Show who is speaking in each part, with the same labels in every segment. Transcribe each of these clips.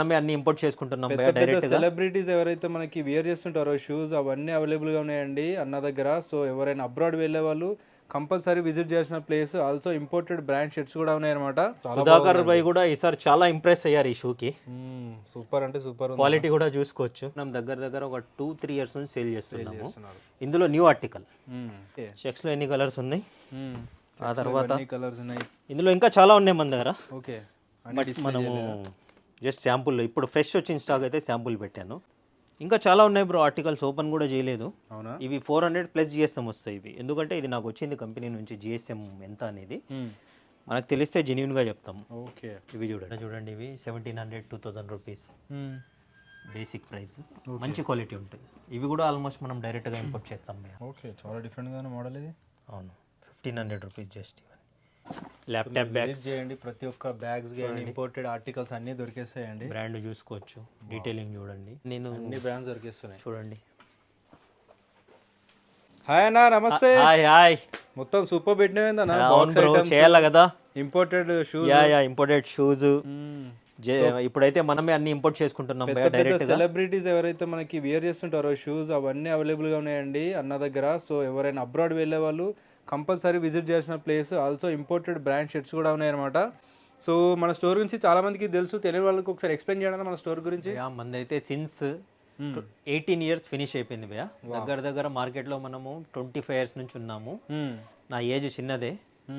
Speaker 1: మనమే అన్ని ఇంపోర్ట్ చేసుకుంటున్నాం
Speaker 2: పెద్ద
Speaker 1: భయ్యా
Speaker 2: పెద్ద
Speaker 1: డైరెక్ట్గా.
Speaker 2: సెలబ్రిటీస్ ఎవరైతే మనకి వేర్ చేస్తుంటారో షూస్ అవన్నీ అవైలబుల్గా ఉన్నాయండి అన్న దగ్గర. సో ఎవరైనా అబ్రాడ్ వెళ్ళే వాళ్ళు కంపల్సరీ విజిట్ చేసిన place. Also imported brand shirts కూడా ఉన్నాయన్నమాట.
Speaker 1: సుధాకర్ భాయ్ కూడా ఈసారి చాలా ఇంప్రెస్ అయ్యారు ఈ షూకి.
Speaker 2: సూపర్ అంటే సూపర్
Speaker 1: క్వాలిటీ కూడా చూసుకోవచ్చు. మనం దగ్గర దగ్గర ఒక 2-3 ఇయర్స్ నుంచి సేల్ చేస్తున్నాము. ఇందులో న్యూ ఆర్టికల్ చెక్స్లో ఎన్ని కలర్స్ ఉన్నాయి, ఆ తర్వాత
Speaker 2: కలర్స్ ఉన్నాయి.
Speaker 1: ఇందులో ఇంకా చాలా ఉన్నాయి మన దగ్గర.
Speaker 2: ఓకే,
Speaker 1: బట్ మనము జస్ట్ శాంపుల్ ఇప్పుడు ఫ్రెష్ వచ్చిన స్టాక్ అయితే శాంపుల్ పెట్టాను. ఇంకా చాలా ఉన్నాయి బ్రో, ఆర్టికల్స్ ఓపెన్ కూడా చేయలేదు.
Speaker 2: అవునా?
Speaker 1: ఇవి 400+ జిఎస్ఎం వస్తాయి ఇవి. ఎందుకంటే ఇది నాకు వచ్చింది కంపెనీ నుంచి జిఎస్ఎం ఎంత అనేది మనకు తెలిస్తే జెన్యూన్గా చెప్తాము.
Speaker 2: ఓకే,
Speaker 1: ఇవి చూడండి ఇవి 1700-2000 రూపీస్ బేసిక్ ప్రైస్. మంచి క్వాలిటీ ఉంటుంది. ఇవి కూడా ఆల్మోస్ట్ మనం డైరెక్ట్గా ఇంపోర్ట్ చేస్తాం.
Speaker 2: ఓకే, చాలా డిఫరెంట్గా మోడల్ ఇది.
Speaker 1: అవును, 1500 రూపీస్ జస్ట్. ఇవన్నీ ల్యాప్టాప్ బ్యాగ్స్
Speaker 2: చేయండి, ప్రతి ఒక్క బ్యాగ్స్ కానీ ఇంపోర్టెడ్ ఆర్టికల్స్ అన్నీ దొరికేస్తాయండి.
Speaker 1: బ్రాండ్ చూసుకోవచ్చు, డీటెయిలింగ్ చూడండి. నేను
Speaker 2: అన్ని బ్రాండ్స్ దొరికేస్తున్నాయి
Speaker 1: చూడండి.
Speaker 2: హాయ్ అన్న, నమస్తే.
Speaker 1: Hi hi.
Speaker 2: మొత్తం సూపర్ పెట్టినవేందన్న.
Speaker 1: అవును బ్రో, చేయాలి కదా.
Speaker 2: Imported shoes.
Speaker 1: Yeah imported shoes. ఇప్పుడైతే మనమే అన్ని ఇంపోర్ట్ చేసుకుంటున్నాం డైరెక్ట్.
Speaker 2: సెలబ్రిటీస్ ఎవరైతే మనకి వేర్ చేస్తుంటారో షూస్ అవన్నీ అవైలబుల్గా ఉన్నాయండి అన్న దగ్గర. సో ఎవరైనా అబ్రాడ్ వెళ్ళే వాళ్ళు కంపల్సరీ విజిట్ చేసిన place. Also imported brand shirts కూడా ఉన్నాయన్నమాట. సో మన స్టోర్ గురించి చాలా మందికి తెలుసు, తెలియని వాళ్ళకి ఒకసారి ఎక్స్ప్లెయిన్ చేయడానికి మన స్టోర్ గురించి.
Speaker 1: మంది అయితే సిన్స్ 18 ఇయర్స్ ఫినిష్ అయిపోయింది భయ్యా. దగ్గర దగ్గర మార్కెట్లో మనము 25 ఇయర్స్ నుంచి ఉన్నాము. నా ఏజ్ చిన్నదే,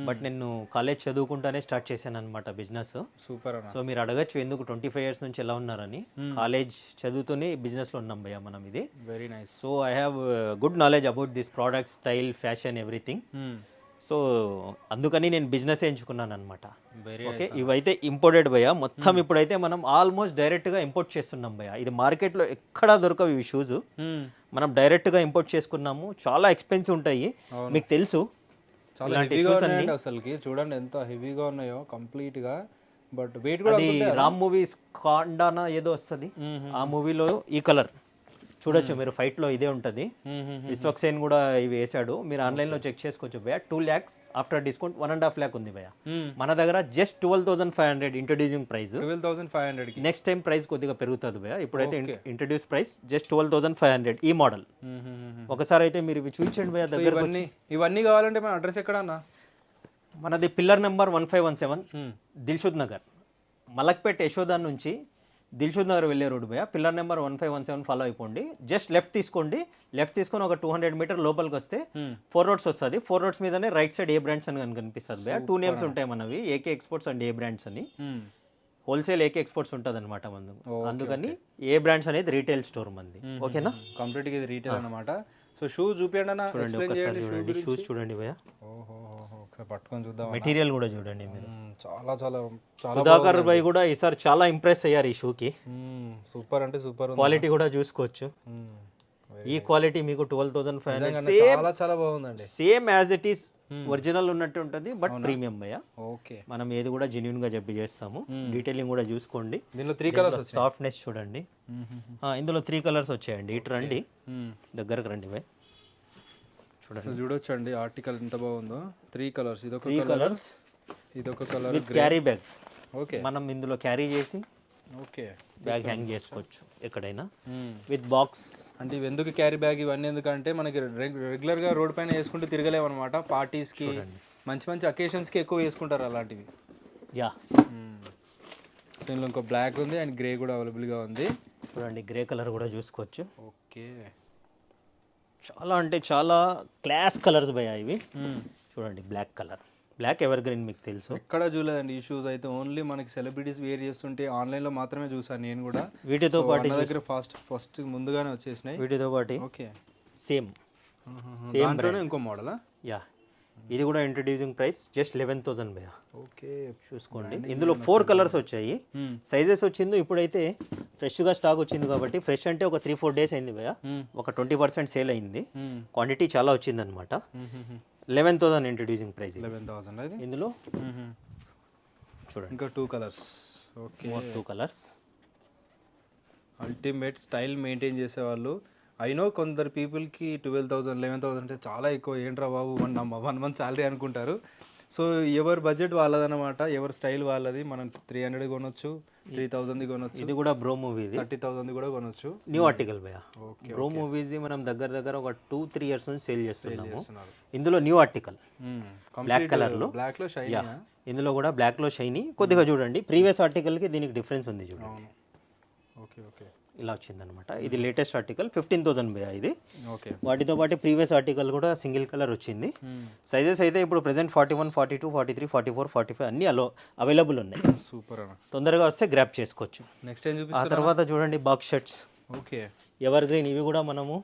Speaker 1: బట్ నేను కాలేజ్ చదువుకుంటానే స్టార్ట్ చేశాను అనమాట బిజినెస్.
Speaker 2: సూపర్.
Speaker 1: సో మీరు అడగచ్చు ఎందుకు 25 ఇయర్స్ నుంచి ఎలా ఉన్నారని. కాలేజ్ చదువుతూనే బిజినెస్లో ఉన్నాం భయ్యా మనం. ఇది
Speaker 2: very nice.
Speaker 1: So I have good knowledge about this product, style, fashion, everything. So అందుకని నేను బిజినెస్ ఎంచుకున్నాను అనమాట. ఓకే, ఇవైతే ఇంపోర్టెడ్ భయ్యా మొత్తం. ఇప్పుడైతే మనం ఆల్మోస్ట్ డైరెక్ట్గా ఇంపోర్ట్ చేస్తున్నాం భయ్యా. ఇది మార్కెట్లో ఎక్కడా దొరకవు ఇవి షూస్. మనం డైరెక్ట్గా ఇంపోర్ట్ చేసుకున్నాము. చాలా ఎక్స్పెన్సివ్ ఉంటాయి, మీకు తెలుసు.
Speaker 2: చాలా హెవీగా ఉన్నాయండి అసలుకి. చూడండి ఎంత హెవీగా ఉన్నాయో కంప్లీట్ గా. బట్ వెయిట్ కూడా
Speaker 1: రామ్ మూవీస్ కాండానా ఏదో వస్తుంది, ఆ మూవీలో ఈ కలర్ చూడొచ్చు మీరు. ఫైట్ లో ఇదే ఉంటది. విశ్వక్సేన్ కూడా ఇవి వేసాడు. మీరు ఆన్లైన్ లో చెక్ చేసుకోవచ్చు భయ్యా. 2 lakhs ఆఫ్టర్ డిస్కౌంట్ 1.5 lakh ఉంది భయ్యా మన దగ్గర. Just 12,500 introducing price.
Speaker 2: 12,500.
Speaker 1: Next time price కొద్దిగా పెరుగుతుంది భయ్యా. ఇప్పుడైతే ఇంట్రడ్యూస్ ప్రైస్ జస్ట్ 12,500 ఈ మోడల్. ఒకసారి అయితే మీరు ఇవి చూపించండి భయ్యా దగ్గర.
Speaker 2: ఇవన్నీ కావాలంటే మన అడ్రస్ ఎక్కడ అన్న?
Speaker 1: మనది పిల్లర్ నెంబర్ 1517 దిల్షుద్ నగర్, మలక్పేట్ యశోదా నుంచి దిల్షుద్ నగర్ వెళ్ళే రోడ్ భయ్యా. పిల్లర్ నెంబర్ 1517 ఫాలో అయిపోండి. జస్ట్ లెఫ్ట్ తీసుకోండి. లెఫ్ట్ తీసుకొని ఒక 200 మీటర్ లోపలికి వస్తే 4 roads వస్తుంది. 4 roads మీదనే రైట్ సైడ్ ఏ బ్రాండ్స్ అని కనిపిస్తుంది భయ్యా. 2 names ఉంటాయి మనవి, AK exports and A brands అని. హోల్సేల్ ఏకే ఎక్స్పోర్ట్స్ ఉంటుంది అనమాట మందు. అందుకని ఏ బ్రాండ్స్ అనేది రీటైల్ స్టోర్ మంది. ఓకేనా,
Speaker 2: కంప్లీట్గా ఇది రీటైల్ అనమాట. సో షూస్ చూపించండి అన్న.
Speaker 1: చూడండి ఒకసారి చూడండి షూస్ చూడండి భయ్యా.
Speaker 2: ఒకసారి పట్టుకొని చూద్దాం.
Speaker 1: మెటీరియల్ కూడా చూడండి మీరు.
Speaker 2: చాలా చాలా చాలా.
Speaker 1: సుధాకర్ భాయ్ కూడా ఈసారి చాలా ఇంప్రెస్ అయ్యారు ఈ షూకి.
Speaker 2: సూపర్ అంటే సూపర్.
Speaker 1: క్వాలిటీ కూడా చూసుకోవచ్చు. ఈ క్వాలిటీ మీకు 12,500
Speaker 2: చాలా చాలా బాగుందండి.
Speaker 1: Same as it is original ఉన్నట్టు ఉంటుంది, బట్ ప్రీమియం భయ్యా.
Speaker 2: ఓకే,
Speaker 1: మనం ఏది కూడా జెన్యూన్ గా చెప్పి చేస్తాము. డీటెయిలింగ్ కూడా చూసుకోండి.
Speaker 2: దీనిలో 3 కలర్స్.
Speaker 1: సాఫ్ట్నెస్ చూడండి. ఇందులో 3 కలర్స్ వచ్చాయండి. ఇటు రండి, దగ్గరకు రండి భయ్. చూడండి,
Speaker 2: చూడొచ్చండి ఆర్టికల్ ఎంత బాగుందో. 3 కలర్స్. ఇదొక
Speaker 1: 3 కలర్స్,
Speaker 2: ఇదొక colour.
Speaker 1: With carry bag.
Speaker 2: Okay,
Speaker 1: మనం ఇందులో క్యారీ చేసి
Speaker 2: ఓకే
Speaker 1: బ్యాగ్ హ్యాంగ్ చేసుకోవచ్చు ఎక్కడైనా విత్ బాక్స్.
Speaker 2: అంటే ఇవి ఎందుకు క్యారీ బ్యాగ్ ఇవన్నీ ఎందుకంటే మనకి రెగ్యులర్గా రోడ్ పైన వేసుకుంటూ తిరగలేము అనమాట. పార్టీస్కి, మంచి మంచి అకేషన్స్కి ఎక్కువ వేసుకుంటారు అలాంటివి.
Speaker 1: యా,
Speaker 2: సో ఇందులో ఇంకో బ్లాక్ ఉంది అండ్ గ్రే కూడా అవైలబుల్గా ఉంది.
Speaker 1: చూడండి, గ్రే కలర్ కూడా చూసుకోవచ్చు.
Speaker 2: ఓకే,
Speaker 1: చాలా అంటే చాలా క్లాస్ కలర్స్ భయ్యా ఇవి. చూడండి, black colour, black evergreen మీకు తెలుసు.
Speaker 2: ఎక్కడ చూడలేదండి ఈ షూస్ అయితే. ఓన్లీ మనకి సెలబ్రిటీస్ వేర్ చేస్తుంటే ఆన్లైన్లో మాత్రమే చూసాను నేను కూడా.
Speaker 1: వీటితో పాటు
Speaker 2: దగ్గర ఫస్ట్ ముందుగానే వచ్చేసినాయి.
Speaker 1: వీటితో పాటు
Speaker 2: ఓకే,
Speaker 1: సేమ్
Speaker 2: ఇంకో మోడలా?
Speaker 1: యా, ఇది కూడా ఇంట్రడ్యూసింగ్ ప్రైస్ జస్ట్ 11,000 భయ్యా.
Speaker 2: ఓకే,
Speaker 1: చూసుకోండి. ఇందులో 4 కలర్స్ వచ్చాయి. సైజెస్ వచ్చింది ఇప్పుడైతే ఫ్రెష్గా స్టాక్ వచ్చింది కాబట్టి. ఫ్రెష్ అంటే ఒక 3-4 days అయింది భయ్యా. ఒక 20% సేల్ అయింది. క్వాంటిటీ చాలా వచ్చింది అనమాట. 11,000 ఇంట్రడ్యూసింగ్ ప్రైస్.
Speaker 2: 11,000
Speaker 1: ఇందులో చూడండి
Speaker 2: ఇంకా 2 colours. Okay,
Speaker 1: 2 colours.
Speaker 2: Ultimate style maintain చేసేవాళ్ళు. అయినో కొందరు పీపుల్కి 12,000 11,000 అంటే చాలా ఎక్కువ. ఏంట్రా బాబు, 1 month శాలరీ అనుకుంటారు. సో ఎవరి బడ్జెట్ వాళ్ళదన్నమాట, ఎవరి స్టైల్ వాళ్ళది. మనం 300 కొనొచ్చు, 3000 కొనొచ్చు,
Speaker 1: ఇది కూడా బ్రో మూవీ,
Speaker 2: 30,000 కూడా కొనొచ్చు.
Speaker 1: న్యూ ఆర్టికల్ భయ.
Speaker 2: ఓకే,
Speaker 1: బ్రో మూవీస్ మనం దగ్గర ఒక 2-3 ఇయర్స్ నుంచి సేల్ చేస్తున్నాము.
Speaker 2: చేస్తున్నారు.
Speaker 1: ఇందులో న్యూ ఆర్టికల్ బ్లాక్ కలర్ లో,
Speaker 2: బ్లాక్ లో షైన్.
Speaker 1: ఇందులో కూడా బ్లాక్ లో షైనీ. కొద్దిగా చూడండి, ప్రీవియస్ ఆర్టికల్ కి దీనికి డిఫరెన్స్ ఉంది చూడండి.
Speaker 2: అవును. ఓకే ఓకే,
Speaker 1: ఇలా వచ్చిందనమాట. ఇది లేటెస్ట్ ఆర్టికల్ 15,000 భయ ఇది.
Speaker 2: ఓకే.
Speaker 1: వాటితో పాటు ప్రీవియస్ ఆర్టికల్ కూడా సింగిల్ కలర్ వచ్చింది. సైజెస్ అయితే ఇప్పుడు ప్రెసెంట్ 41, 42, 43, 44, 45 అన్ని అవైలబుల్ ఉన్నాయి.
Speaker 2: సూపర్ అన్న.
Speaker 1: తొందరగా వస్తే గ్రాప్ చేసుకోవచ్చు.
Speaker 2: నెక్స్ట్ ఏం
Speaker 1: ఆ
Speaker 2: చూపిస్తారు?
Speaker 1: తర్వాత చూడండి box shirts,
Speaker 2: okay.
Speaker 1: Ever green. ఇవి కూడా మనము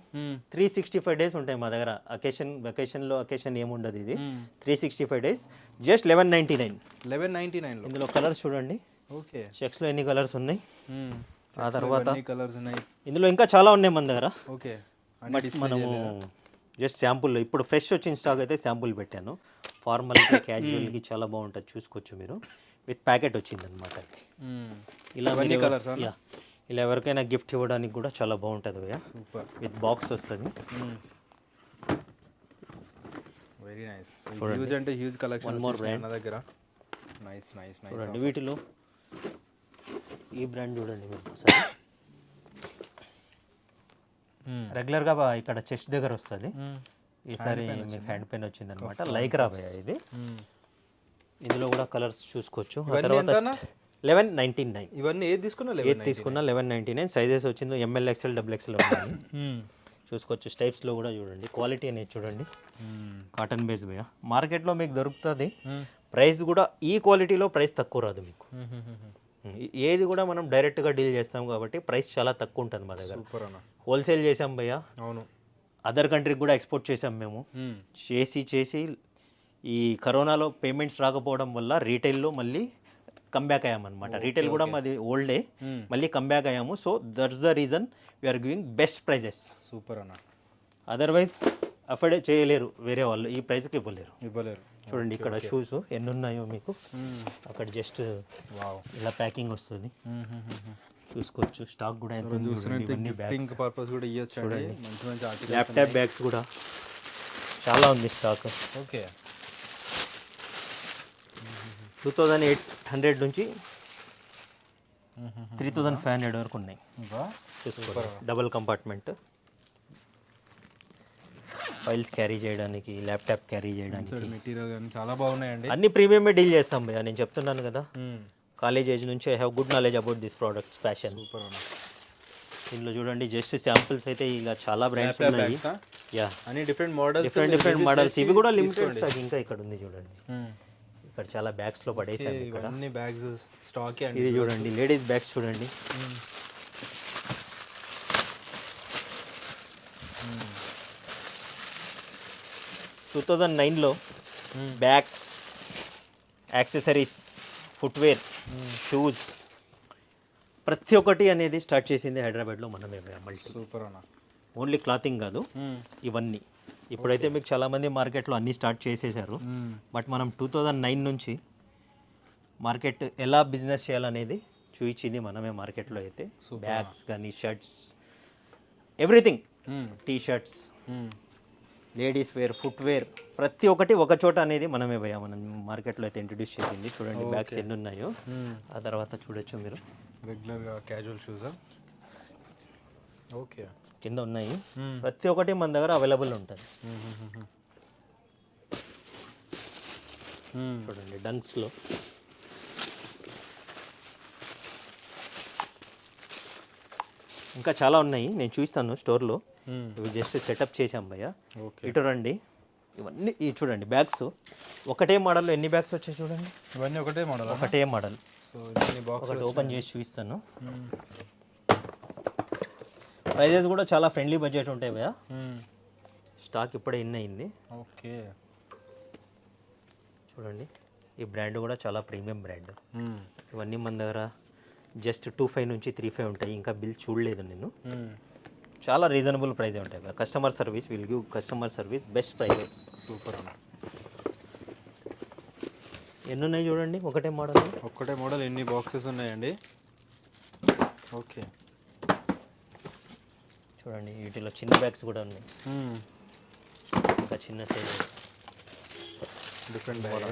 Speaker 1: 365 డేస్ ఉంటాయి మా దగ్గర. అకేషన్ ఏముండదు ఇది. 365 డేస్, జస్ట్ 1199.
Speaker 2: 1199 లో.
Speaker 1: ఇందులో కలర్స్ చూడండి,
Speaker 2: ఓకే.
Speaker 1: చెక్స్లో ఎన్ని కలర్స్ ఉన్నాయి. ఆ తర్వాత
Speaker 2: కలర్స్ ఉన్నాయి.
Speaker 1: ఇందులో ఇంకా చాలా ఉన్నాయి మన దగ్గర.
Speaker 2: ఓకే.
Speaker 1: బట్ మనము జస్ట్ శాంపుల్, ఇప్పుడు ఫ్రెష్ వచ్చిన స్టాక్ అయితే శాంపుల్ పెట్టాను. ఫార్మల్కి క్యాజువల్కి చాలా బాగుంటుంది, చూసుకోవచ్చు మీరు. విత్ ప్యాకెట్ వచ్చిందనమాట. ఇలా
Speaker 2: కలర్స్,
Speaker 1: ఇలా ఎవరికైనా గిఫ్ట్ ఇవ్వడానికి కూడా చాలా బాగుంటుంది భయ్య.
Speaker 2: సూపర్.
Speaker 1: విత్ బాక్స్ వస్తుంది.
Speaker 2: Very nice. హ్యూజ్ అంటే huge collection.
Speaker 1: One more brand
Speaker 2: నా దగ్గర. Nice nice nice.
Speaker 1: చూడండి వీటిలో ఈ బ్రాండ్ చూడండి మీరు ఒకసారి. రెగ్యులర్గా ఇక్కడ చెస్ట్ దగ్గర వస్తుంది, ఈసారి మీకు హ్యాండ్ పెయిన్ వచ్చింది అనమాట. లైక్ రాబోయా ఇది. ఇందులో కూడా కలర్స్ చూసుకోవచ్చు. ఆ తర్వాత 1199.
Speaker 2: ఇవన్నీ ఏది తీసుకున్నా
Speaker 1: ఏది తీసుకున్నా 1199. సైజెస్ వచ్చిందో ML, XL, XXL ఉన్నాయి. చూసుకోవచ్చు. స్టైప్స్లో కూడా చూడండి, క్వాలిటీ అనేది చూడండి. కాటన్ బేస్ భయ్య. మార్కెట్లో మీకు దొరుకుతుంది, ప్రైస్ కూడా ఈ క్వాలిటీలో ప్రైస్ తక్కువ రాదు మీకు. ఏది కూడా మనం డైరెక్ట్గా డీల్ చేస్తాం కాబట్టి ప్రైస్ చాలా తక్కువ ఉంటుంది మా దగ్గర. హోల్సేల్ చేసాం భయ్య.
Speaker 2: అవును.
Speaker 1: అదర్ కంట్రీకి కూడా ఎక్స్పోర్ట్ చేసాం మేము. చేసి ఈ కరోనాలో పేమెంట్స్ రాకపోవడం వల్ల రీటైల్లో మళ్ళీ కమ్బ్యాక్ అయ్యామన్నమాట. రీటైల్ కూడా మాది ఓల్డే, మళ్ళీ కమ్బ్యాక్ అయ్యాము. So that's the reason we're giving best prices.
Speaker 2: Super అన్న.
Speaker 1: అదర్వైజ్ అఫోర్డ్ చేయలేరు వేరే వాళ్ళు, ఈ ప్రైస్కి
Speaker 2: ఇవ్వలేరు.
Speaker 1: చూడండి ఇక్కడ షూస్ ఎన్ని ఉన్నాయో మీకు. అక్కడ జస్ట్ ఇలా ప్యాకింగ్ వస్తుంది, చూసుకోవచ్చు. స్టాక్ కూడా ఎంత ఉంది చూడండి.
Speaker 2: పర్పస్ కూడా ఇవ్వచ్చు. చూడండి మంచి మంచి ఆర్టికల్స్.
Speaker 1: ల్యాప్టాప్ బ్యాగ్స్ కూడా చాలా ఉంది స్టాక్.
Speaker 2: ఓకే.
Speaker 1: 2800 నుంచి 3500 వరకు ఉన్నాయి. చూసుకోండి. డబుల్ కంపార్ట్మెంట్, ఫైల్స్ క్యారీ చేయడానికి, ల్యాప్టాప్ క్యారీ చేయడానికి.
Speaker 2: మెటీరియల్ కానీ చాలా బాగున్నాయండి.
Speaker 1: అన్ని ప్రీమియమే డీల్ చేస్తాం భయ్యా, నేను చెప్తున్నాను కదా. కాలేజ్ ఏజ్ నుంచి I have good knowledge about this products, fashion.
Speaker 2: Super అన్న.
Speaker 1: ఇందులో చూడండి జస్ట్ శాంపుల్స్ అయితే ఇలా చాలా బ్రాండ్స్ ఉన్నాయి. యా,
Speaker 2: అన్ని డిఫరెంట్ మోడల్స్.
Speaker 1: Different models. ఇవి కూడా లిమిటెడ్ స్టాక్ ఇంకా ఇక్కడ ఉంది చూడండి. ఇక్కడ చాలా బ్యాగ్స్ లో పడేసాను. ఇక్కడ
Speaker 2: అన్ని బ్యాగ్స్ స్టాక్.
Speaker 1: ఇది చూడండి లేడీస్ బ్యాగ్స్ చూడండి. Hmm. 2009లో బ్యాగ్స్, యాక్సెసరీస్, ఫుట్వేర్, షూస్ ప్రతి ఒక్కటి అనేది స్టార్ట్ చేసింది హైదరాబాద్లో మనమే. మల్టీ.
Speaker 2: సూపర్ అన్న.
Speaker 1: ఓన్లీ క్లాతింగ్ కాదు, ఇవన్నీ. ఇప్పుడైతే మీకు చాలామంది మార్కెట్లో అన్నీ స్టార్ట్ చేసేసారు. బట్ మనం 2009 నుంచి మార్కెట్ ఎలా బిజినెస్ చేయాలనేది చూపించింది మనమే మార్కెట్లో. అయితే బ్యాగ్స్ కానీ, shirts, everything, T shirts, ladies wear, footwear ప్రతి ఒక్కటి ఒక చోట అనేది మనమే పోయా. మనం మార్కెట్లో అయితే ఇంట్రడ్యూస్ చేసింది. చూడండి బ్యాగ్స్ ఎన్ని ఉన్నాయో. ఆ తర్వాత చూడొచ్చు మీరు.
Speaker 2: రెగ్యులర్గా క్యాజువల్ షూస్. ఓకే.
Speaker 1: కింద ఉన్నాయి. ప్రతి ఒక్కటి మన దగ్గర అవైలబుల్ ఉంటుంది. చూడండి డంక్స్లో ఇంకా చాలా ఉన్నాయి, నేను చూస్తాను స్టోర్లో. ఇవి జస్ట్ సెటప్ చేసాం భయ్య. ఇటు రండి. ఇవన్నీ చూడండి బ్యాగ్స్. ఒకటే మోడల్లో ఎన్ని బ్యాగ్స్ వచ్చాయి చూడండి.
Speaker 2: ఇవన్నీ ఒకటే మోడల్.
Speaker 1: ఒకటే మోడల్. ఒకటి ఓపెన్ చేసి చూపిస్తాను. ప్రైజెస్ కూడా చాలా ఫ్రెండ్లీ బడ్జెట్ ఉంటాయి భయ్య. స్టాక్ ఇప్పుడే ఇన్ అయింది.
Speaker 2: ఓకే.
Speaker 1: చూడండి ఈ బ్రాండ్ కూడా చాలా ప్రీమియం బ్రాండ్. ఇవన్నీ మన దగ్గర జస్ట్ 25 నుంచి 35 ఉంటాయి. ఇంకా బిల్ చూడలేదు నేను. చాలా రీజనబుల్ ప్రైజే ఉంటాయి. Customer service, will give customer service, best prices.
Speaker 2: Super అన్న.
Speaker 1: ఎన్ని ఉన్నాయి చూడండి. ఒకటే మోడల్.
Speaker 2: ఒక్కటే మోడల్ ఎన్ని బాక్సెస్ ఉన్నాయండి. ఓకే.
Speaker 1: చూడండి వీటిలో చిన్న బ్యాగ్స్ కూడా ఉన్నాయి. ఇంకా చిన్న size.
Speaker 2: Different bag.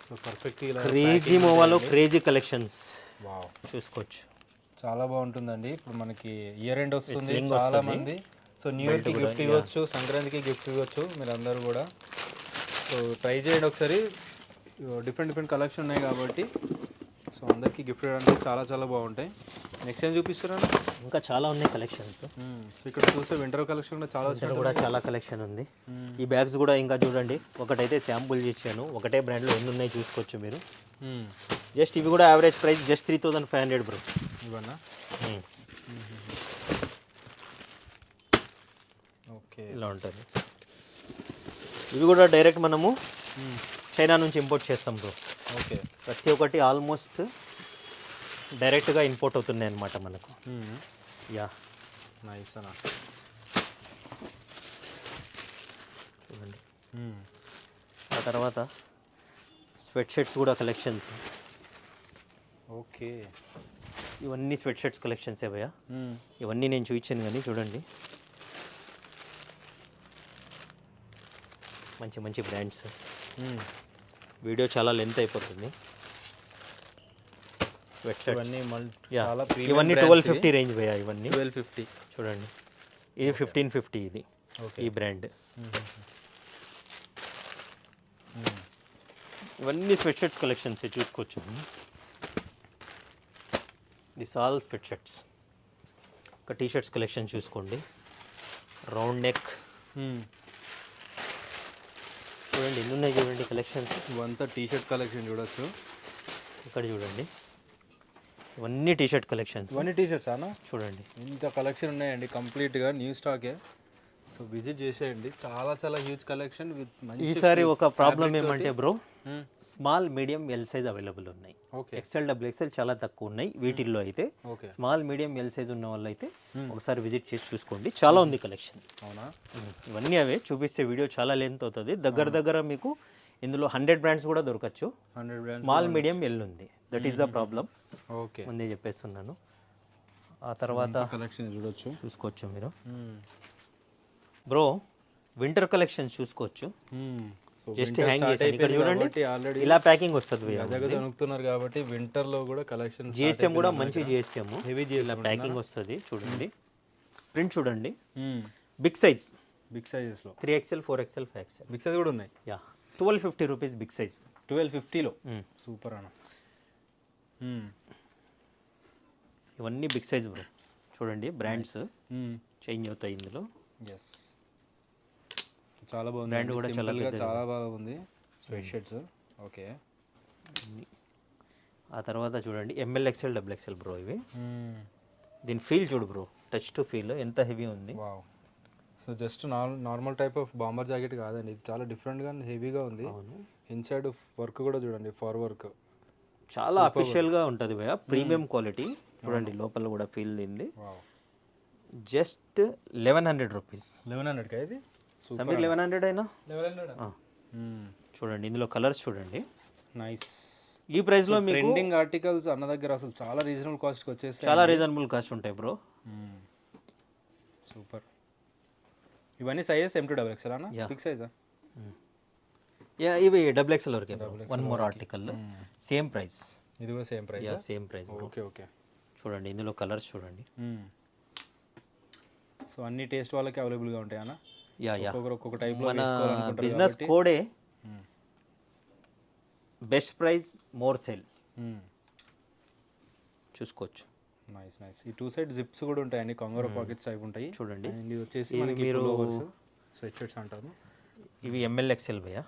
Speaker 2: So perfect ఇలా
Speaker 1: క్రేజీ మోవాలో క్రేజీ కలెక్షన్స్
Speaker 2: వావ్
Speaker 1: చూసుకోవచ్చు.
Speaker 2: చాలా బాగుంటుందండి. ఇప్పుడు మనకి ఇయర్ ఎండ్ వస్తుంది, చాలా మంది సో న్యూ ఇయర్కి గిఫ్ట్ ఇవ్వచ్చు, సంక్రాంతికి గిఫ్ట్ ఇవ్వచ్చు మీరు అందరూ కూడా. సో ట్రై చేయండి ఒకసారి, డిఫరెంట్ కలెక్షన్ ఉన్నాయి కాబట్టి సో అందరికీ గిఫ్ట్ ఇవ్వడానికి చాలా చాలా బాగుంటాయి. నెక్స్ట్ ఏం చూపిస్తారా?
Speaker 1: ఇంకా చాలా ఉన్నాయి కలెక్షన్స్.
Speaker 2: సో ఇక్కడ చూస్తే వింటర్ కలెక్షన్ కూడా చాలా
Speaker 1: ఇక్కడ కూడా చాలా కలెక్షన్ ఉంది. ఈ బ్యాగ్స్ కూడా ఇంకా చూడండి, ఒకటైతే శాంపుల్ చేశాను, ఒకటే బ్రాండ్లో ఎన్ని ఉన్నాయి చూసుకోవచ్చు మీరు. జస్ట్ ఇవి కూడా యావరేజ్ ప్రైస్ జస్ట్ 3500 బ్రో.
Speaker 2: ఇవన్నా ఓకే,
Speaker 1: ఇలా ఉంటుంది. ఇవి కూడా డైరెక్ట్ మనము చైనా నుంచి ఇంపోర్ట్ చేస్తాం బ్రో.
Speaker 2: ఓకే,
Speaker 1: ప్రతి ఒక్కటి ఆల్మోస్ట్ డైరెక్ట్గా ఇంపోర్ట్ అవుతున్నాయి అన్నమాట మనకు. యా
Speaker 2: నైస్ అన్న.
Speaker 1: చూడండి. ఆ తర్వాత స్వెట్ షర్ట్స్ కూడా కలెక్షన్స్.
Speaker 2: ఓకే,
Speaker 1: ఇవన్నీ స్వెట్ షర్ట్స్ కలెక్షన్స్ ఏవయ్యా. ఇవన్నీ నేను చూపించాను కానీ చూడండి, మంచి మంచి బ్రాండ్స్. వీడియో చాలా లెంత్ అయిపోతుంది. స్వెట్ షర్ట్స్
Speaker 2: ఇవన్నీ
Speaker 1: ఇవన్నీ 1250 రేంజ్ భయ్యా. ఇవన్నీ
Speaker 2: 1250
Speaker 1: చూడండి. ఇది 1550. ఇది ఈ బ్రాండ్. ఇవన్నీ స్వెట్ షర్ట్స్ కలెక్షన్స్ చూసుకోవచ్చు. This all sweat shirts. ఒక టీ షర్ట్స్ కలెక్షన్ చూసుకోండి, రౌండ్ నెక్. చూడండి ఎన్ని ఉన్నాయి చూడండి కలెక్షన్స్.
Speaker 2: ఇవంతా టీ షర్ట్ కలెక్షన్ చూడొచ్చు.
Speaker 1: ఇక్కడ చూడండి, ఇవన్నీ టీ షర్ట్ కలెక్షన్స్.
Speaker 2: ఇవన్నీ టీ షర్ట్స్ అన్న.
Speaker 1: చూడండి
Speaker 2: ఇంత కలెక్షన్ ఉన్నాయండి, కంప్లీట్గా న్యూ స్టాకే. సో విజిట్ చేసేయండి, చాలా చాలా హ్యూజ్ కలెక్షన్ విత్ మంచి.
Speaker 1: ఈసారి ఒక ప్రాబ్లం ఏమంటే bro, small medium L size available ఉన్నాయి.
Speaker 2: ఓకే,
Speaker 1: ఎక్సెల్ డబుల్ ఎక్సెల్ చాలా తక్కువ ఉన్నాయి వీటిల్లో అయితే.
Speaker 2: Okay,
Speaker 1: small medium L size ఉన్న వాళ్ళు అయితే ఒకసారి విజిట్ చేసి చూసుకోండి, చాలా ఉంది కలెక్షన్.
Speaker 2: అవునా?
Speaker 1: ఇవన్నీ అవే చూపిస్తే వీడియో చాలా లెంత్ అవుతుంది. దగ్గర మీకు ఇందులో 100 బ్రాండ్స్ కూడా దొరకచ్చు.
Speaker 2: 100 బ్రాండ్స్.
Speaker 1: స్మాల్ మీడియం ఎల్ ఉంది, that is the problem.
Speaker 2: Okay,
Speaker 1: ముందే చెప్పేస్తున్నాను. ఆ తర్వాత
Speaker 2: కలెక్షన్ చూడొచ్చు,
Speaker 1: చూసుకోవచ్చు మీరు బ్రో. వింటర్ కలెక్షన్స్ చూసుకోవచ్చు. జస్ట్ హ్యాంగ్ చేసి ఇక్కడ చూడండి,
Speaker 2: ఆల్రెడీ
Speaker 1: ఇలా ప్యాకింగ్ వస్తుంది.
Speaker 2: అనుకుతున్నారు కాబట్టి వింటర్ లో కూడా కలెక్షన్.
Speaker 1: జిఎస్ఎం కూడా మంచి జిఎస్ఎం, హెవీ ఇలా ప్యాకింగ్ వస్తుంది. చూడండి ప్రింట్ చూడండి, బిగ్ సైజ్.
Speaker 2: బిగ్ సైజెస్ లో
Speaker 1: 3XL 4XL 5XL
Speaker 2: big size కూడా ఉన్నాయి.
Speaker 1: Yeah 1250 rupees big size.
Speaker 2: 1250లో సూపర్ అన్న.
Speaker 1: ఇవన్నీ బిగ్ సైజ్ బ్రో. చూడండి బ్రాండ్స్ చేంజ్ అవుతాయి ఇందులో.
Speaker 2: ఎస్, చాలా బాగుంది.
Speaker 1: బ్రాండ్ కూడా
Speaker 2: చాలా బాగుంది. Sweat shirts. ఓకే,
Speaker 1: ఆ తర్వాత చూడండి MLXL XXL బ్రో. ఇవి దీని ఫీల్ చూడు బ్రో, టచ్ టు ఫీల్ ఎంత హెవీ ఉంది.
Speaker 2: Wow. So just normal type of bomber jacket కాదండి, ఇది చాలా డిఫరెంట్గా హెవీగా ఉంది. ఇన్సైడ్ వర్క్ కూడా చూడండి, ఫర్ వర్క్
Speaker 1: చాలా అఫీషియల్గా ఉంటుంది భయ్యా, ప్రీమియం క్వాలిటీ. చూడండి లోపల కూడా ఫీల్ దీంది. Just 1100 rupees.
Speaker 2: 1100కా ఇది?
Speaker 1: సమీర్ 1100 అయినా
Speaker 2: 1100.
Speaker 1: చూడండి ఇందులో కలర్స్ చూడండి.
Speaker 2: నైస్.
Speaker 1: ఈ ప్రైస్లో మీకు
Speaker 2: ట్రెండింగ్ ఆర్టికల్స్ అన్న దగ్గర అసలు చాలా రీజనబుల్ కాస్ట్కి వచ్చేసి
Speaker 1: చాలా రీజనబుల్ కాస్ట్ ఉంటాయి బ్రో.
Speaker 2: సూపర్. ఇవన్నీ సైజెస్ M2XL అన్న, బిగ్ సైజా?
Speaker 1: ఇవి XXL వరకే. One more article same price.
Speaker 2: ఇది కూడా same price?
Speaker 1: Same price.
Speaker 2: Okay okay.
Speaker 1: చూడండి ఇందులో కలర్స్ చూడండి.
Speaker 2: సో అన్ని టేస్ట్ వాళ్ళకి అవైలబుల్గా ఉంటాయి అన్న. ఒక్కొక్క టైప్లో
Speaker 1: మన బిజినెస్ కోడే బెస్ట్ ప్రైస్ మోర్ సేల్ చూసుకోవచ్చు.
Speaker 2: Nice nice. ఈ 2 సైడ్ జిప్స్ కూడా ఉంటాయండి, కంగారో పాకెట్స్ అవి ఉంటాయి
Speaker 1: చూడండి.
Speaker 2: ఇది వచ్చేసి మనకి మీరు స్వెట్ షర్ట్స్ అంటారు.
Speaker 1: ఇవి MLXL భయ్యా.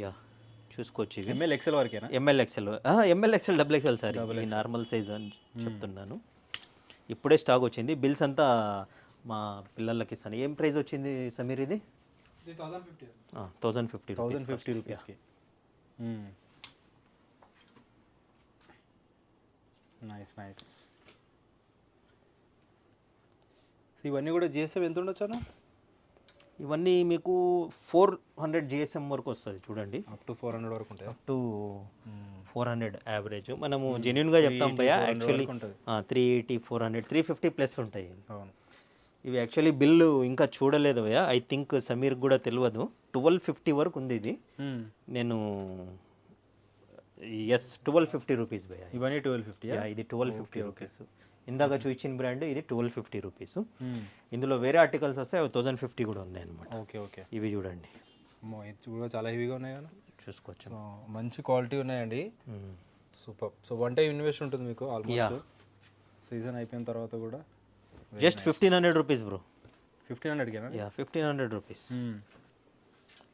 Speaker 1: యా చూసుకోవచ్చు. ఇవి
Speaker 2: MLXL వరకేనా?
Speaker 1: MLXL XXL sorry, normal size అని చెప్తున్నాను. ఇప్పుడే స్టాక్ వచ్చింది. బిల్స్ అంతా మా పిల్లలకి ఇస్తాను. ఏం ప్రైస్ వచ్చింది సమీర్ ఇది? 1050
Speaker 2: రూపీస్కి. Nice nice. సో ఇవన్నీ కూడా GSM ఎంత ఉండొచ్చు అన్న?
Speaker 1: ఇవన్నీ మీకు 400 జిఎస్ఎం వరకు వస్తుంది చూడండి,
Speaker 2: అప్ టు 400 వరకు ఉంటాయి.
Speaker 1: To 400 average. మనము జెన్యున్గా చెప్తాం భయ్యా, యాక్చువల్లీ 380 400 350 ప్లస్ ఉంటాయి.
Speaker 2: అవును.
Speaker 1: ఇవి యాక్చువల్లీ బిల్లు ఇంకా చూడలేదు భయ్యా, ఐ థింక్ సమీర్ కూడా తెలియదు. 1250 వరకు ఉంది ఇది. నేను 1250 రూపీస్ భయ్యా.
Speaker 2: ఇవన్నీ 1250.
Speaker 1: ఇది 1250 రూపీస్. ఇందాక చూపించిన బ్రాండ్ ఇది 1250 రూపీస్. ఇందులో వేరే ఆర్టికల్స్ వస్తే 1050 కూడా ఉన్నాయి అనమాట.
Speaker 2: Okay okay.
Speaker 1: ఇవి చూడండి,
Speaker 2: ఇది కూడా చాలా హెవీగా ఉన్నాయి కదా,
Speaker 1: చూసుకోవచ్చు.
Speaker 2: మంచి క్వాలిటీ ఉన్నాయండి. సూపర్. సో 1 టైం ఇన్వెస్ట్ ఉంటుంది మీకు ఆల్మోస్ట్. సీజన్ అయిపోయిన తర్వాత కూడా
Speaker 1: జస్ట్ 1500 రూపీస్ బ్రో.
Speaker 2: 1500కేనా?
Speaker 1: 1500 రూపీస్.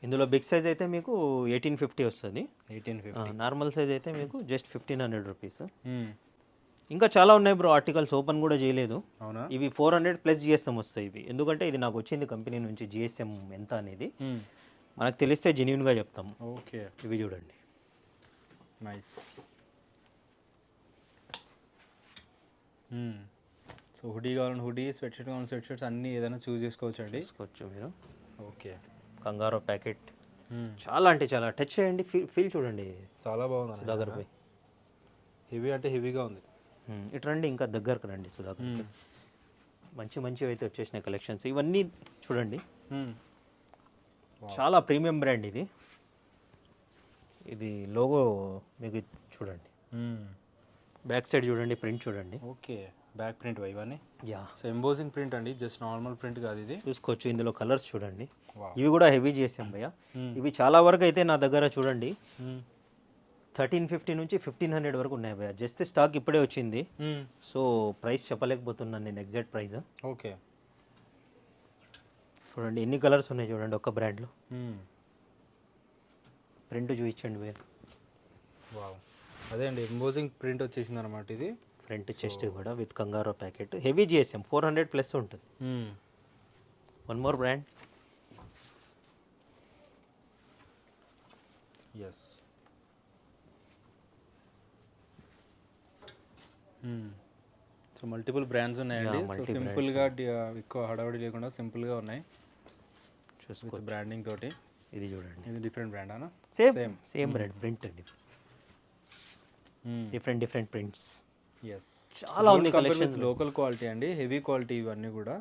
Speaker 1: ఇందులో బిగ్ సైజ్ అయితే మీకు 1850 వస్తుంది.
Speaker 2: 1850.
Speaker 1: నార్మల్ సైజ్ అయితే మీకు జస్ట్ 1500 రూపీస్. ఇంకా చాలా ఉన్నాయి బ్రో ఆర్టికల్స్, ఓపెన్ కూడా చేయలేదు.
Speaker 2: అవునా?
Speaker 1: ఇవి 400 ప్లస్ జిఎస్ఎం వస్తాయి ఇవి, ఎందుకంటే ఇది నాకు వచ్చింది కంపెనీ నుంచి జిఎస్ఎం ఎంత అనేది మనకు తెలిస్తే జెన్యున్గా చెప్తాము.
Speaker 2: ఓకే.
Speaker 1: ఇవి చూడండి,
Speaker 2: నైస్. సో హుడీ కావాలని హుడీ, స్వెట్ షర్ట్ కావాలని స్వెట్ షర్ట్స్ అన్నీ ఏదైనా చూస్ చేసుకోవచ్చు అండి.
Speaker 1: తీసుకోవచ్చు మీరు.
Speaker 2: ఓకే.
Speaker 1: కంగారో ప్యాకెట్ చాలా అంటే చాలా, టచ్ చేయండి, ఫీల్ చూడండి,
Speaker 2: చాలా బాగుంది.
Speaker 1: సుధాకర్ పై
Speaker 2: హెవీ అంటే హెవీగా ఉంది.
Speaker 1: ఇటు రండి, ఇంకా దగ్గరకు రండి సుధాకర్. మంచి మంచివి అయితే వచ్చేసినాయి కలెక్షన్స్. ఇవన్నీ చూడండి, చాలా ప్రీమియం బ్రాండ్ ఇది. ఇది లోగో మీకు చూడండి, బ్యాక్ సైడ్ చూడండి, ప్రింట్ చూడండి.
Speaker 2: ఓకే, బ్యాక్ ప్రింట్ ఇవన్నీ.
Speaker 1: యా,
Speaker 2: సో ఎంబోజింగ్ ప్రింట్ అండి, జస్ట్ నార్మల్ ప్రింట్ కాదు ఇది.
Speaker 1: చూసుకోవచ్చు. ఇందులో కలర్స్ చూడండి, ఇవి కూడా హెవీ చేసాం భయ్యా. ఇవి చాలా వరకు అయితే నా దగ్గర చూడండి 1350 నుంచి 1500 వరకు ఉన్నాయి భయ్యా. జస్ట్ స్టాక్ ఇప్పుడే వచ్చింది, సో ప్రైస్ చెప్పలేకపోతున్నాను నేను, ఎగ్జాక్ట్ ప్రైస్.
Speaker 2: ఓకే.
Speaker 1: చూడండి ఎన్ని కలర్స్ ఉన్నాయి చూడండి ఒక్క బ్రాండ్లో. ప్రింట్ చూపించండి భయ్యా.
Speaker 2: వావ్, అదే అండి ఎంబోజింగ్ ప్రింట్ వచ్చేసింది అనమాట ఇది.
Speaker 1: ఫ్రంట్ చెస్ట్ కూడా with kangaroo pocket, heavy GSM 400 plus ఉంటుంది. One more brand.
Speaker 2: Yes. So multiple brands ఉన్నాయండి. సో సింపుల్గా ఎక్కువ హడావుడి లేకుండా సింపుల్గా ఉన్నాయి, చూసుకో బ్రాండింగ్ తోటి.
Speaker 1: ఇది చూడండి,
Speaker 2: ఇది డిఫరెంట్ బ్రాండ్ అన్న?
Speaker 1: సేమ్ బ్రాండ్, ప్రింట్ అండి, డిఫరెంట్ ప్రింట్స్.
Speaker 2: ఎస్,
Speaker 1: చాలా ఉంది కలెక్షన్.
Speaker 2: లోకల్ క్వాలిటీ అండి, హెవీ క్వాలిటీ ఇవన్నీ కూడా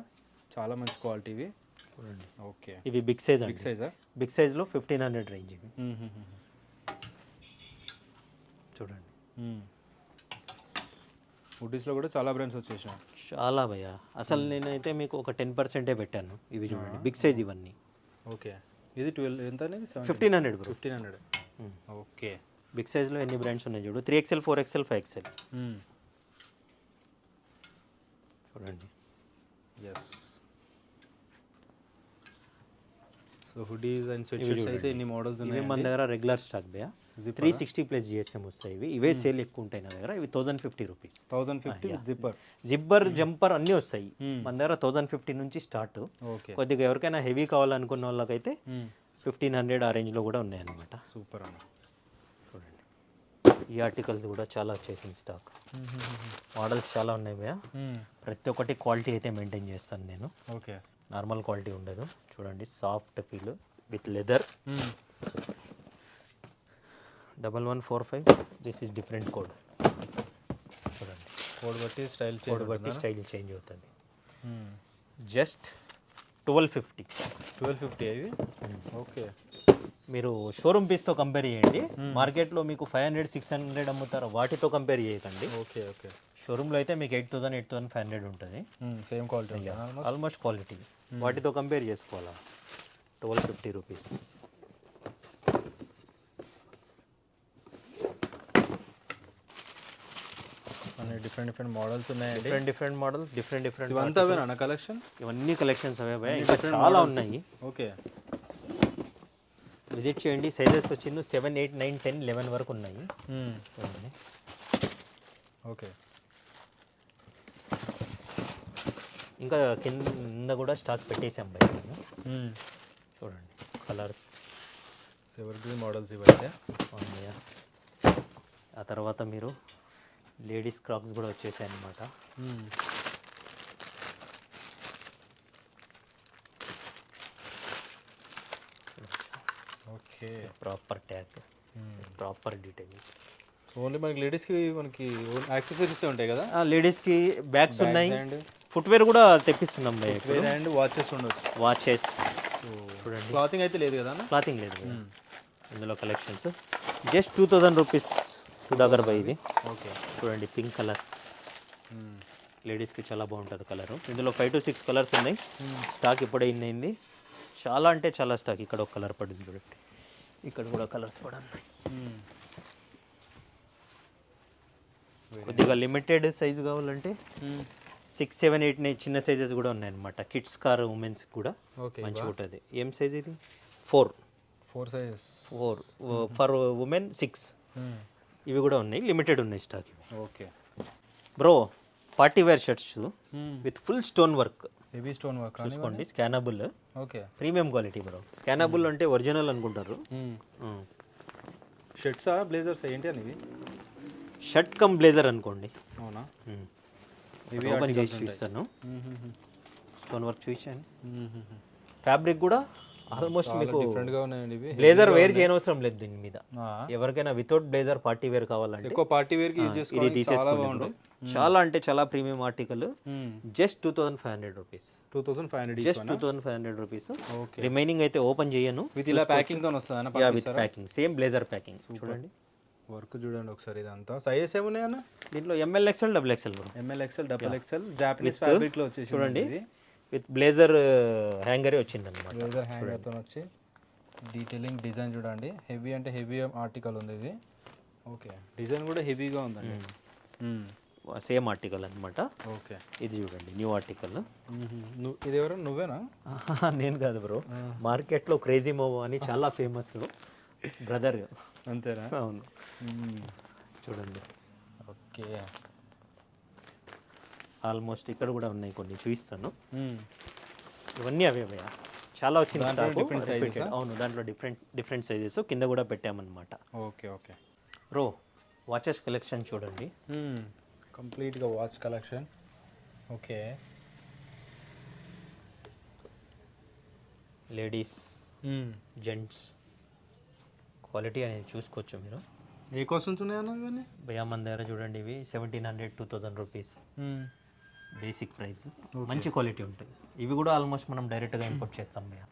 Speaker 2: చాలా మంచి క్వాలిటీ ఇవి.
Speaker 1: చూడండి,
Speaker 2: ఓకే.
Speaker 1: ఇవి బిగ్ సైజ్,
Speaker 2: బిగ్ సైజా?
Speaker 1: బిగ్ సైజ్లో 1500 రేంజ్ ఇవి. చూడండి,
Speaker 2: హుడీస్లో కూడా చాలా బ్రాండ్స్ వచ్చేసాయి.
Speaker 1: చాలా భయ్యా, అసలు నేనైతే మీకు ఒక 10% పెట్టాను. ఇవి చూడండి, బిగ్ సైజ్ ఇవన్నీ.
Speaker 2: ఓకే. ఇది 12 ఎంత అనేది?
Speaker 1: 1500 బ్రో.
Speaker 2: 1500. ఓకే.
Speaker 1: బిగ్ సైజ్లో ఎన్ని బ్రాండ్స్ ఉన్నాయి చూడు, 3XL 4XL 5XL. చూడండి.
Speaker 2: Yes. So hoodies and sweatshirts అయితే ఎన్ని మోడల్స్ ఉన్నాయి
Speaker 1: మన దగ్గర రెగ్యులర్ స్టాక్ భయ్యా. 360 ప్లస్ జిఎస్ఎం వస్తాయి ఇవి. ఇవే సేల్ ఎక్కువ ఉంటాయి నా దగ్గర. ఇవి 1050 రూపీస్.
Speaker 2: 1050 జిప్పర్,
Speaker 1: జిబ్బర్, జంపర్ అన్నీ వస్తాయి మన దగ్గర. 1050 నుంచి స్టార్ట్.
Speaker 2: ఓకే.
Speaker 1: కొద్దిగా ఎవరికైనా హెవీ కావాలనుకున్న వాళ్ళకైతే 1500 ఆ రేంజ్లో కూడా ఉన్నాయన్నమాట.
Speaker 2: సూపర్ అన్న.
Speaker 1: చూడండి, ఈ ఆర్టికల్స్ కూడా చాలా వచ్చేసింది స్టాక్. మోడల్స్ చాలా ఉన్నాయి భయ్యా. ప్రతి ఒక్కటి క్వాలిటీ అయితే మెయింటైన్ చేస్తాను నేను.
Speaker 2: ఓకే.
Speaker 1: నార్మల్ క్వాలిటీ ఉండదు. చూడండి, soft feel with leather. 1145. This is different code. చూడండి,
Speaker 2: కోడ్ బట్టి స్టైల్
Speaker 1: చేంజ్ అవుతుంది. జస్ట్ 1250.
Speaker 2: 1250 అవి. ఓకే.
Speaker 1: మీరు షోరూమ్ పీస్తో కంపేర్ చేయండి. మార్కెట్లో మీకు 500 600 అమ్ముతారు, వాటితో కంపేర్ చేయకండి.
Speaker 2: Okay okay.
Speaker 1: షోరూంలో అయితే మీకు 8000 8500 ఉంటుంది.
Speaker 2: Same quality,
Speaker 1: almost quality. వాటితో కంపేర్ చేసుకోవాలా. 1250 రూపీస్.
Speaker 2: అన్ని డిఫరెంట్ మోడల్స్ ఉన్నాయండి.
Speaker 1: డిఫరెంట్ మోడల్స్, డిఫరెంట్
Speaker 2: ఇవంతా అవేనా కలెక్షన్?
Speaker 1: ఇవన్నీ కలెక్షన్స్ అవే భయ్యా, ఇంకా చాలా ఉన్నాయి.
Speaker 2: ఓకే.
Speaker 1: విజిట్ చేయండి. సైజెస్ వచ్చింది 7 8 9 10 11 వరకు ఉన్నాయి. చూడండి.
Speaker 2: ఓకే.
Speaker 1: ఇంకా కింద కూడా స్టాక్ పెట్టేసాం బయట. చూడండి, కలర్స్,
Speaker 2: ఎవర్ మోడల్స్ ఇవైతే
Speaker 1: ఉన్నాయా. ఆ తర్వాత మీరు లేడీస్ క్రాక్స్ కూడా వచ్చేసాయి అన్నమాట.
Speaker 2: Okay.
Speaker 1: Proper tag, proper detailing.
Speaker 2: Only మనకి లేడీస్కి మనకి యాక్సెసరీస్ ఉంటాయి కదా,
Speaker 1: లేడీస్కి బ్యాగ్స్ ఉన్నాయి,
Speaker 2: అండ్
Speaker 1: ఫుట్వేర్ కూడా తెప్పిస్తున్నాం భయ్య.
Speaker 2: వేర్ అండ్ వాచెస్ ఉండొచ్చు.
Speaker 1: వాచెస్
Speaker 2: సో
Speaker 1: చూడండి,
Speaker 2: క్లాతింగ్ అయితే లేదు కదా అన్న?
Speaker 1: క్లాతింగ్ లేదు భయ్య. ఇందులో కలెక్షన్స్ జస్ట్ 2000 రూపీస్ సుధాకర్ భయ్ ఇది.
Speaker 2: ఓకే.
Speaker 1: చూడండి పింక్ కలర్, లేడీస్కి చాలా బాగుంటుంది కలర్. ఇందులో 5 to 6 కలర్స్ ఉన్నాయి. స్టాక్ ఇప్పుడే ఇన్ అయింది, చాలా అంటే చాలా స్టాక్. ఇక్కడ ఒక కలర్ పడింది చూడండి, ఇక్కడ కూడా కలర్స్ కూడా ఉన్నాయి. కొద్దిగా లిమిటెడ్ సైజు కావాలంటే 6, 7, 8 చిన్న సైజెస్ కూడా ఉన్నాయన్నమాట. కిడ్స్ కార్ ఉమెన్స్ కూడా
Speaker 2: ఓకే.
Speaker 1: మంచిగా ఉంటుంది. ఏం సైజ్ ఇది? 4
Speaker 2: సైజెస్.
Speaker 1: For women 6. ఇవి కూడా ఉన్నాయి, లిమిటెడ్ ఉన్నాయి స్టాక్ ఇవి.
Speaker 2: Okay
Speaker 1: bro, party wear shirts with full stone work,
Speaker 2: heavy stone work
Speaker 1: చూసుకోండి. Scannable,
Speaker 2: okay.
Speaker 1: Premium quality bro. Scannable అంటే ఒరిజినల్ అనుకుంటారు.
Speaker 2: షర్ట్సా బ్లేజర్స్ ఏంటి అని ఇవి?
Speaker 1: షర్ట్ కమ్ బ్లేజర్ అనుకోండి.
Speaker 2: అవునా?
Speaker 1: ఇవి ఓపెన్ చేసి చూస్తాను. స్టోన్ వర్క్ చూసాను. ఫ్యాబ్రిక్ కూడా ఆల్మోస్ట్ మీకు
Speaker 2: డిఫరెంట్గా ఉన్నాయండి ఇవి.
Speaker 1: బ్లేజర్ వేర్ చేయనవసరం లేదు దీని మీద. ఎవరికైనా వితౌట్ బ్లేజర్ పార్టీ వేర్ కావాలంటే
Speaker 2: ఎక్కువ పార్టీ వేర్కి యూజ్
Speaker 1: ఇది
Speaker 2: చేసుకోవడానికి చాలా
Speaker 1: తీసేసుకోండి. చాలా అంటే చాలా premium article. Just 2500 rupees.
Speaker 2: 2500
Speaker 1: just 2500 rupees.
Speaker 2: Okay.
Speaker 1: Remaining అయితే ఓపెన్ చేయను.
Speaker 2: విత్ ఇలా ప్యాకింగ్ తో వస్తుందా?
Speaker 1: Yeah, with packing, same blazer packing. చూడండి
Speaker 2: వర్క్ చూడండి ఒకసారి. ఇదంతా సైజెస్ ఏమున్నాయన్న?
Speaker 1: దీంట్లో ML, XL, XXL bro.
Speaker 2: ML, XL, XXL Japanese fabric లో వచ్చేసి
Speaker 1: చూడండి, విత్ బ్లేజర్ హ్యాంగరే వచ్చింది అనమాట.
Speaker 2: బ్లేజర్ హ్యాంగర్ తో వచ్చి డీటెయిలింగ్ డిజైన్ చూడండి. హెవీ అంటే హెవీ ఆర్టికల్ ఉంది ఇది. ఓకే, డిజైన్ కూడా హెవీగా ఉందండి.
Speaker 1: సేమ్ ఆర్టికల్ అనమాట.
Speaker 2: ఓకే.
Speaker 1: ఇది చూడండి న్యూ ఆర్టికల్.
Speaker 2: ఇది ఎవరు? నువ్వేనా?
Speaker 1: నేను కాదు బ్రో, మార్కెట్లో క్రేజీ మోవో అని చాలా ఫేమస్ బ్రదర్.
Speaker 2: అంతేనా?
Speaker 1: అవును. చూడండి,
Speaker 2: ఓకే.
Speaker 1: ఆల్మోస్ట్ ఇక్కడ కూడా ఉన్నాయి కొన్ని, చూపిస్తాను. ఇవన్నీ అవే భయ్యా, చాలా వచ్చింది స్టాక్. అవును, దాంట్లో డిఫరెంట్ సైజెస్ కింద కూడా పెట్టామన్నమాట.
Speaker 2: Okay. Okay
Speaker 1: bro, watches collection చూడండి.
Speaker 2: కంప్లీట్గా watch collection. Okay.
Speaker 1: Ladies, gents, quality అనేది చూసుకోవచ్చు మీరు.
Speaker 2: ఏ కాస్ట్ నుంచి ఉన్నాయన్న ఇవన్నీ?
Speaker 1: భయ్యా మన దగ్గర చూడండి, ఇవి 1700, 2000 రూపీస్ బేసిక్ ప్రైస్. మంచి క్వాలిటీ ఉంటుంది. ఇవి కూడా ఆల్మోస్ట్ మనం డైరెక్ట్గా ఇంపోర్ట్ చేస్తాం భయ్యా.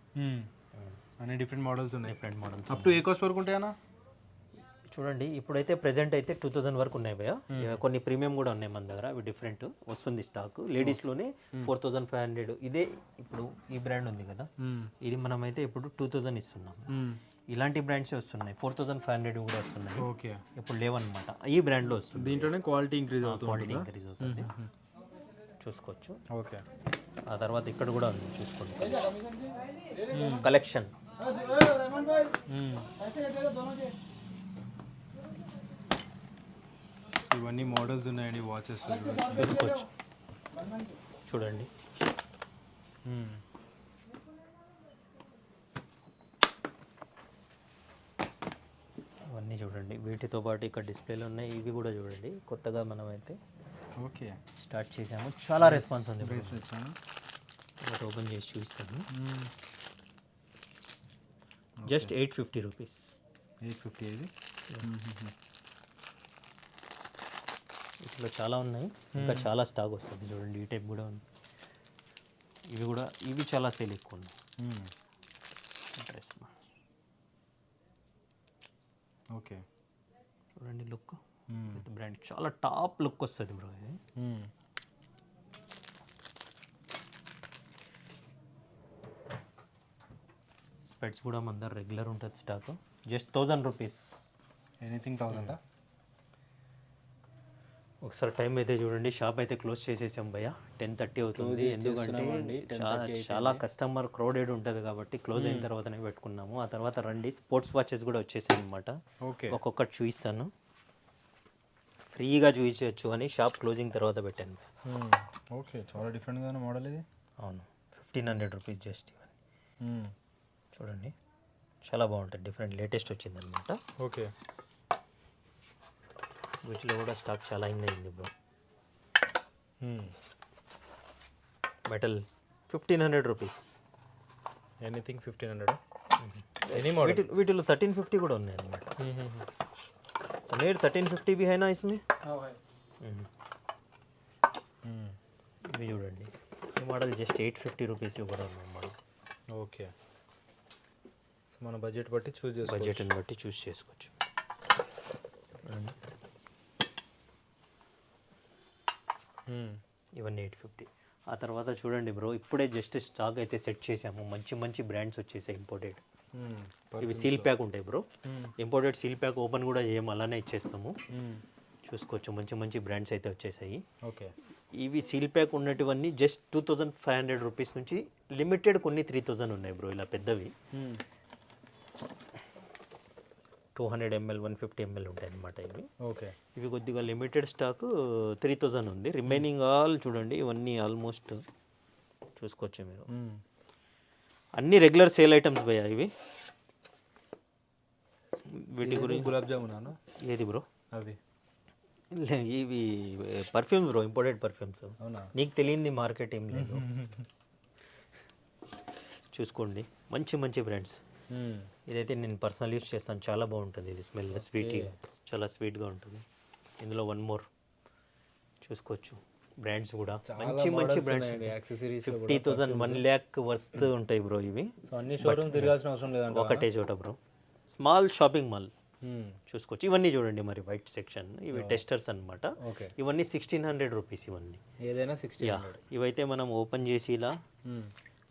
Speaker 2: అన్ని డిఫరెంట్ మోడల్స్ ఉన్నాయి.
Speaker 1: Different models.
Speaker 2: Up to A cost వరకు ఉంటాయన్నా?
Speaker 1: చూడండి, ఇప్పుడైతే ప్రెజెంట్ అయితే 2000 వరకు ఉన్నాయి భయ్యా. కొన్ని ప్రీమియం కూడా ఉన్నాయి మన దగ్గర, అవి డిఫరెంట్ వస్తుంది స్టాక్. లేడీస్లోనే 4500. ఇదే ఇప్పుడు ఈ బ్రాండ్ ఉంది కదా, ఇది మనమైతే ఇప్పుడు 2000 ఇస్తున్నాం. ఇలాంటి బ్రాండ్స్ వస్తున్నాయి, 4500 కూడా వస్తున్నాయి.
Speaker 2: ఓకే.
Speaker 1: ఇప్పుడు లేవన్నమాట, ఈ బ్రాండ్లో వస్తుంది.
Speaker 2: దీంట్లోనే క్వాలిటీ ఇంక్రీజ్ అవుతుంది.
Speaker 1: క్వాలిటీ ఇంక్రీజ్ అవుతుంది, చూసుకోవచ్చు.
Speaker 2: ఓకే.
Speaker 1: ఆ తర్వాత ఇక్కడ కూడా ఉంది, చూసుకోండి కలెక్షన్.
Speaker 2: ఇవన్నీ మోడల్స్ ఉన్నాయండి వాచెస్,
Speaker 1: చూసుకోవచ్చు. చూడండి, ఇవన్నీ చూడండి. వీటితో పాటు ఇక్కడ డిస్ప్లేలు ఉన్నాయి, ఇవి కూడా చూడండి. కొత్తగా మనమైతే
Speaker 2: ఓకే
Speaker 1: స్టార్ట్ చేసాము, చాలా రెస్పాన్స్ ఉంది.
Speaker 2: వచ్చాను,
Speaker 1: ఒకటి ఓపెన్ చేసి చూపిస్తాను. Just 850 rupees.
Speaker 2: 850 ఇది.
Speaker 1: ఇట్లా చాలా ఉన్నాయి, ఇంకా చాలా స్టాక్ వస్తుంది. చూడండి, ఈ టైప్ కూడా ఉంది. ఇవి చాలా సేల్ ఎక్కువ ఉన్నాయి. Dress
Speaker 2: okay.
Speaker 1: చూడండి లుక్, బ్రాండ్ చాలా టాప్ లుక్ వస్తుంది బ్రో ఇది. స్పెట్స్ కూడా మన దగ్గర రెగ్యులర్ ఉంటుంది స్టాక్. Just 1000 rupees.
Speaker 2: ఎనీథింగ్ 1000.
Speaker 1: ఒకసారి టైం అయితే చూడండి, షాప్ అయితే క్లోజ్ చేసేసాం భయ్య. 10:30 అవుతుంది. ఎందుకంటే చాలా కస్టమర్ క్రౌడెడ్ ఉంటుంది కాబట్టి క్లోజ్ అయిన తర్వాతనే పెట్టుకున్నాము. ఆ తర్వాత రండి, స్పోర్ట్స్ వాచెస్ కూడా వచ్చేసాయి అనమాట.
Speaker 2: ఓకే.
Speaker 1: ఒక్కొక్కటి చూపిస్తాను, ఫ్రీగా చూపించవచ్చు అని షాప్ క్లోజింగ్ తర్వాత పెట్టాను.
Speaker 2: ఓకే, చాలా డిఫరెంట్గా మోడల్ ఇది.
Speaker 1: అవును, 1500 రూపీస్ జస్ట్ ఇవన్నీ. చూడండి, చాలా బాగుంటుంది, డిఫరెంట్ లేటెస్ట్ వచ్చిందనమాట.
Speaker 2: ఓకే.
Speaker 1: వీటిలో కూడా స్టాక్ చాలా అయింది bro. Metal 1500 rupees.
Speaker 2: Anything 1500. Any model
Speaker 1: వీటిలో 1350 కూడా ఉన్నాయి అనమాట. समीर 1350 भी है ना इसमें. ఇవి చూడండి, ఈ మోడల్ జస్ట్ 850 రూపీస్ కూడా ఉన్నాయి మోడల్.
Speaker 2: ఓకే, సో మన బడ్జెట్ బట్టి చూస్ చేసుకోవచ్చు.
Speaker 1: బడ్జెట్ని బట్టి చూస్ చేసుకోవచ్చు. ఇవన్నీ 850. ఆ తర్వాత చూడండి బ్రో, ఇప్పుడే జస్ట్ స్టాక్ అయితే సెట్ చేసాము. మంచి మంచి బ్రాండ్స్ వచ్చేసాయి ఇంపోర్టెడ్. ఇవి సీల్ ప్యాక్ ఉంటాయి bro. Imported seal pack open కూడా చేయం, అలానే ఇచ్చేస్తాము. చూసుకోవచ్చు, మంచి మంచి బ్రాండ్స్ అయితే వచ్చేసాయి.
Speaker 2: ఓకే,
Speaker 1: ఇవి సీల్ ప్యాక్ ఉన్నటివన్నీ జస్ట్ 2500 రూపీస్ నుంచి లిమిటెడ్ కొన్ని 3000 ఉన్నాయి బ్రో. ఇలా పెద్దవి 200 ml 150 ml ఉంటాయి అన్నమాట ఇవి.
Speaker 2: ఓకే,
Speaker 1: ఇవి కొద్దిగా లిమిటెడ్ స్టాక్ 3000 ఉంది. రిమైనింగ్ ఆల్ చూడండి, ఇవన్నీ ఆల్మోస్ట్ చూసుకోవచ్చు మీరు. అన్ని రెగ్యులర్ సేల్ ఐటమ్స్ భయ్యా ఇవి. వీటి గురించి
Speaker 2: గులాబ్ జామున్
Speaker 1: ఏది బ్రో?
Speaker 2: అవి
Speaker 1: ఇవి పర్ఫ్యూమ్స్ బ్రో, ఇంపోర్టెడ్ పర్ఫ్యూమ్స్.
Speaker 2: అవునా?
Speaker 1: నీకు తెలియంది మార్కెట్ ఏం లేదు. చూసుకోండి, మంచి మంచి బ్రాండ్స్. ఇదైతే నేను పర్సనల్ యూస్ చేస్తాను, చాలా బాగుంటుంది. ఇది స్మెల్ స్వీట్గా, చాలా స్వీట్గా ఉంటుంది. ఇందులో వన్ మోర్ చూసుకోవచ్చు. బ్రాండ్స్ కూడా మంచి మంచి బ్రాండ్స్, 50,000 1 lakh వర్త్ ఉంటాయి బ్రో ఇవి.
Speaker 2: సో అన్ని షోరూమ్ తిరగాల్సిన అవసరం లేదంట,
Speaker 1: ఒకటే చోట బ్రో. స్మాల్ షాపింగ్ మాల్ చూసుకోవచ్చు. ఇవన్నీ చూడండి మరి, వైట్ సెక్షన్, ఇవి టెస్టర్స్ అన్నమాట.
Speaker 2: ఓకే,
Speaker 1: ఇవన్నీ 1600 రూపీస్ ఇవన్నీ.
Speaker 2: ఏదైనా 1600.
Speaker 1: ఇవైతే మనం ఓపెన్ చేసి ఇలా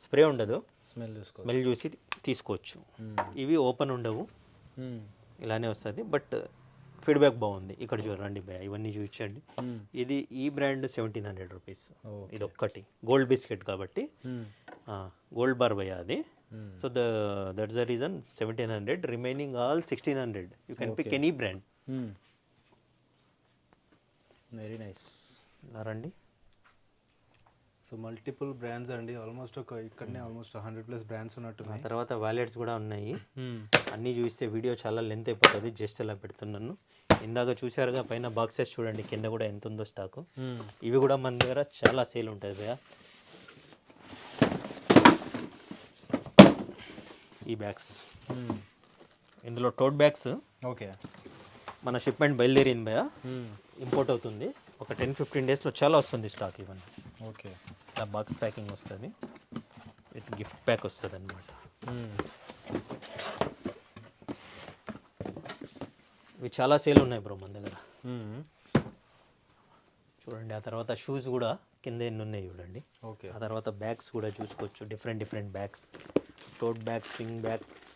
Speaker 1: స్ప్రే ఉండదు, స్మెల్ చూసి తీసుకోవచ్చు. ఇవి ఓపెన్ ఉండవు, ఇలానే వస్తుంది. బట్ ఫీడ్బ్యాక్ బాగుంది. ఇక్కడ చూడండి భయ, ఇవన్నీ చూపించండి. ఇది ఈ బ్రాండ్ 1700 రూపీస్. ఇది ఒక్కటి గోల్డ్ బిస్కెట్ కాబట్టి గోల్డ్ బార్ భయ అది. So that's the reason 1700. Remaining all 1600. You can pick any brand.
Speaker 2: Very nice.
Speaker 1: రండి.
Speaker 2: సో మల్టిపుల్ బ్రాండ్స్ అండి, ఆల్మోస్ట్ ఇక్కడనే ఆల్మోస్ట్ 100+ బ్రాండ్స్ ఉన్నట్టున్నాయి.
Speaker 1: తర్వాత వాలెట్స్ కూడా ఉన్నాయి. అన్నీ చూస్తే వీడియో చాలా లెంత్ అయిపోతుంది, జస్ట్ ఇలా పెడుతున్నాను. ఇందాక చూసారుగా పైన బాక్సెస్ చూడండి, కింద కూడా ఎంత ఉందో స్టాక్. ఇవి కూడా మన దగ్గర చాలా సేల్ ఉంటుంది భయ్యా. ఈ బ్యాగ్స్, ఇందులో టోట్ బ్యాగ్స్.
Speaker 2: ఓకే,
Speaker 1: మన షిప్మెంట్ బయలుదేరింది భయ్యా, ఇంపోర్ట్ అవుతుంది. ఒక 10-15 డేస్లో చాలా వస్తుంది స్టాక్ ఇవన్నీ.
Speaker 2: ఓకే,
Speaker 1: ఇలా బాక్స్ ప్యాకింగ్ వస్తుంది, విత్ గిఫ్ట్ ప్యాక్ వస్తుంది అన్నమాట. ఇవి చాలా సేల్ ఉన్నాయి బ్రో మన దగ్గర. చూడండి. ఆ తర్వాత షూస్ కూడా కింద ఎన్ని ఉన్నాయి చూడండి.
Speaker 2: ఓకే,
Speaker 1: ఆ తర్వాత బ్యాగ్స్ కూడా చూసుకోవచ్చు, different bags, tote bags, swing bags,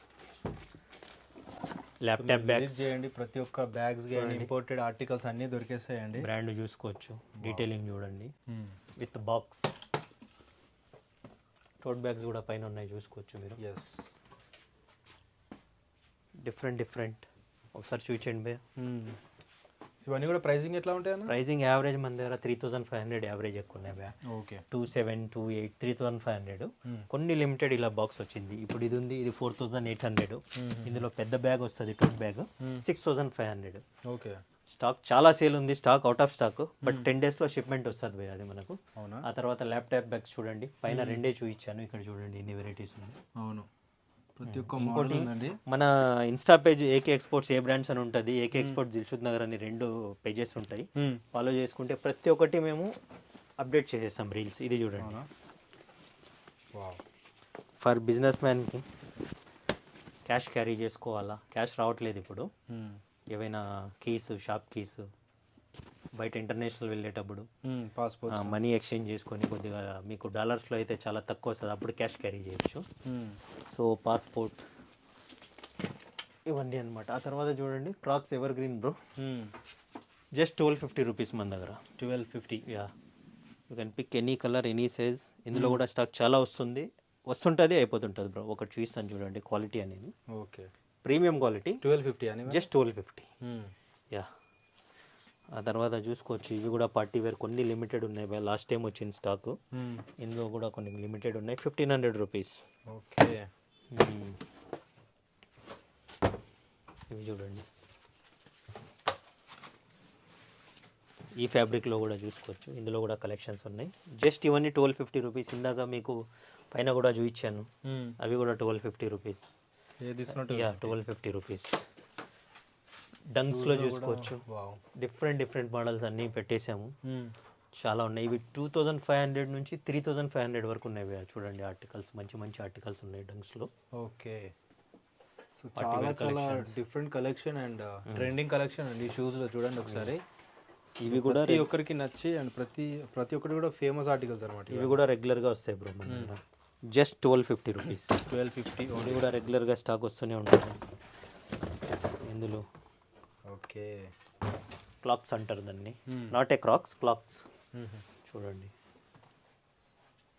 Speaker 1: laptop bags
Speaker 2: చేయండి. ప్రతి ఒక్క బ్యాగ్స్ కానీ ఇంపోర్టెడ్ ఆర్టికల్స్ అన్నీ దొరికేస్తాయండి.
Speaker 1: బ్రాండ్ చూసుకోవచ్చు, డీటెయిలింగ్ చూడండి, విత్ బాక్స్. టోట్ బ్యాగ్స్ కూడా పైన ఉన్నాయి, చూసుకోవచ్చు మీరు.
Speaker 2: ఎస్,
Speaker 1: డిఫరెంట్ ఒకసారి చూపించండి భయ్యా.
Speaker 2: ఇవన్నీ కూడా ప్రైసింగ్ ఎట్లా ఉంటాయి?
Speaker 1: ప్రైసింగ్ యావరేజ్ మన దగ్గర 3500 యావరేజ్ ఎక్కువ ఉన్నాయి భయ్యా.
Speaker 2: ఓకే,
Speaker 1: 2700, 2800, 3500. కొన్ని లిమిటెడ్ ఇలా బాక్స్ వచ్చింది. ఇప్పుడు ఇది ఉంది, ఇది 4800. ఇందులో పెద్ద బ్యాగ్ వస్తుంది, టోట్ బ్యాగ్ 6500.
Speaker 2: ఓకే,
Speaker 1: స్టాక్ చాలా సేల్ ఉంది, stock out of stock. But 10 డేస్లో షిప్మెంట్ వస్తుంది భయ్యా అది మనకు.
Speaker 2: అవునా? ఆ
Speaker 1: తర్వాత ల్యాప్టాప్ బ్యాగ్స్ చూడండి, పైన రెండే చూపించాను, ఇక్కడ చూడండి ఎన్ని వెరైటీస్ ఉన్నాయి.
Speaker 2: అవును, ప్రతి ఒక్క మోడల్ ఉందండి.
Speaker 1: మన ఇన్స్టా పేజ్ ఏకే ఎక్స్పోర్ట్స్ ఏ బ్రాండ్స్ అని ఉంటుంది, ఏకే ఎక్స్పోర్ట్స్ దిల్షుద్ నగర్ అని 2 పేజెస్ ఉంటాయి. ఫాలో చేసుకుంటే ప్రతి ఒక్కటి మేము అప్డేట్ చేసేస్తాం రీల్స్. ఇది చూడండి, ఫర్ బిజినెస్ మ్యాన్కి క్యాష్ క్యారీ చేసుకోవాలా, క్యాష్ రావట్లేదు ఇప్పుడు. ఏవైనా కీస్, షాప్ కీస్, బయట ఇంటర్నేషనల్ వెళ్ళేటప్పుడు
Speaker 2: పాస్పోర్ట్,
Speaker 1: మనీ ఎక్స్చేంజ్ చేసుకొని కొద్దిగా మీకు డాలర్స్లో అయితే చాలా తక్కువ వస్తుంది, అప్పుడు క్యాష్ క్యారీ చేయొచ్చు. సో పాస్పోర్ట్, ఇవన్నీ అనమాట. ఆ తర్వాత చూడండి Crocs evergreen bro, just 1250 rupees మన దగ్గర.
Speaker 2: 1250.
Speaker 1: Yeah, you can pick any colour, any size. ఇందులో కూడా స్టాక్ చాలా వస్తుంటుంది, అయిపోతుంటుంది బ్రో. ఒకటి చూస్తాను చూడండి, క్వాలిటీ అనేది.
Speaker 2: Okay,
Speaker 1: premium quality.
Speaker 2: 1250 అని,
Speaker 1: జస్ట్ 1250. యా, ఆ తర్వాత చూసుకోవచ్చు. ఇవి కూడా పార్టీ వేర్ కొన్ని లిమిటెడ్ ఉన్నాయి భయ్యా, లాస్ట్ టైం వచ్చింది స్టాక్. ఇందులో కూడా కొన్ని లిమిటెడ్ ఉన్నాయి, 1500 రూపీస్.
Speaker 2: ఓకే,
Speaker 1: ఇవి చూడండి, ఈ ఫ్యాబ్రిక్లో కూడా చూసుకోవచ్చు. ఇందులో కూడా కలెక్షన్స్ ఉన్నాయి. జస్ట్ ఇవన్నీ 1250 రూపీస్. ఇందాక మీకు పైన కూడా చూపించాను, అవి కూడా 1250 రూపీస్.
Speaker 2: ఏది తీసుకున్నట్టు
Speaker 1: యా 1250 రూపీస్. డంక్స్లో చూసుకోవచ్చు,
Speaker 2: వావ్.
Speaker 1: డిఫరెంట్ మోడల్స్ అన్నీ పెట్టేసాము. చాలా ఉన్నాయి. ఇవి 2500 నుంచి 3500 వరకు ఉన్నాయి భయ్యా. చూడండి ఆర్టికల్స్, మంచి ఆర్టికల్స్ ఉన్నాయి డంక్స్లో.
Speaker 2: ఓకే. సో చాలా different collection and trending collection అండి ఈ షూస్లో. చూడండి ఒకసారి,
Speaker 1: ఇవి కూడా
Speaker 2: ప్రతి ఒక్కరికి నచ్చి అండ్ ప్రతి ఒక్కటి కూడా ఫేమస్ ఆర్టికల్స్ అనమాట.
Speaker 1: ఇవి కూడా రెగ్యులర్గా వస్తాయి బ్రో మన దగ్గర. Just 1250 rupees.
Speaker 2: 1250.
Speaker 1: ఇవి కూడా రెగ్యులర్గా స్టాక్ వస్తూనే ఉంటుంది ఇందులో.
Speaker 2: ఓకే.
Speaker 1: క్లాక్స్ అంటారు దాన్ని, నాట్ ఏ క్రాక్స్, క్లాక్స్. చూడండి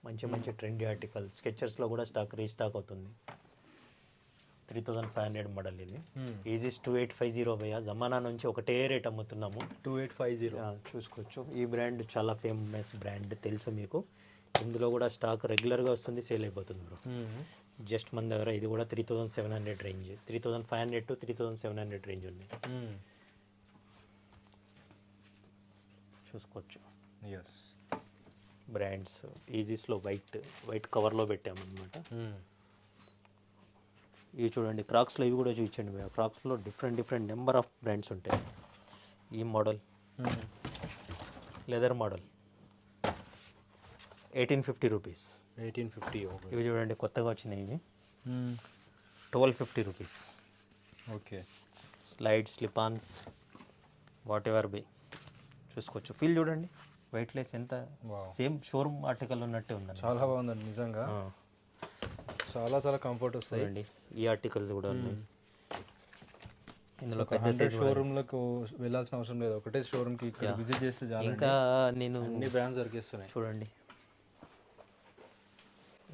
Speaker 1: మంచి ట్రెండీ ఆర్టికల్. స్కెచర్స్లో కూడా స్టాక్ రీస్టాక్ అవుతుంది. 3500 మోడల్ ఇది. ఈజీస్ 2850 భయ్యా. జమానా నుంచి ఒకటే రేట్ అమ్ముతున్నాము,
Speaker 2: 2850.
Speaker 1: చూసుకోవచ్చు. ఈ బ్రాండ్ చాలా ఫేమస్ బ్రాండ్, తెలుసు మీకు. ఇందులో కూడా స్టాక్ రెగ్యులర్గా వస్తుంది, సేల్ అయిపోతుంది బ్రో. జస్ట్ మన దగ్గర ఇది కూడా 3700 రేంజ్, 3500 to 3700 రేంజ్ ఉంది. చూసుకోవచ్చు
Speaker 2: ఎస్.
Speaker 1: బ్రాండ్స్ ఈజీస్లో వైట్ కవర్లో పెట్టామన్నమాట. ఇవి చూడండి క్రాక్స్లో, ఇవి కూడా చూపించండి భయ్యా. క్రాక్స్లో డిఫరెంట్ నెంబర్ ఆఫ్ బ్రాండ్స్ ఉంటాయి. ఈ మోడల్ లెదర్ మోడల్ 1850 రూపీస్.
Speaker 2: 1850.
Speaker 1: ఇవి చూడండి కొత్తగా వచ్చినాయి ఇవి, 1250 rupees.
Speaker 2: Okay.
Speaker 1: Slide slip-ons whatever be చూసుకోవచ్చు. ఫీల్ చూడండి, వెయిట్లెస్ ఎంత సేమ్ షోరూమ్ ఆర్టికల్ ఉన్నట్టే ఉందండి.
Speaker 2: చాలా బాగుందండి నిజంగా. చాలా కంఫర్ట్ వస్తాయి.
Speaker 1: చూడండి ఈ ఆర్టికల్స్ కూడా ఉన్నాయి. ఇందులో పెద్ద
Speaker 2: షోరూమ్లకు వెళ్ళాల్సిన అవసరం లేదు, ఒకటే షోరూమ్కి ఇక్కడ విజిట్ చేస్తే చాలు.
Speaker 1: ఇంకా నేను
Speaker 2: అన్ని బ్రాండ్స్ దొరికిస్తున్నాయి.
Speaker 1: చూడండి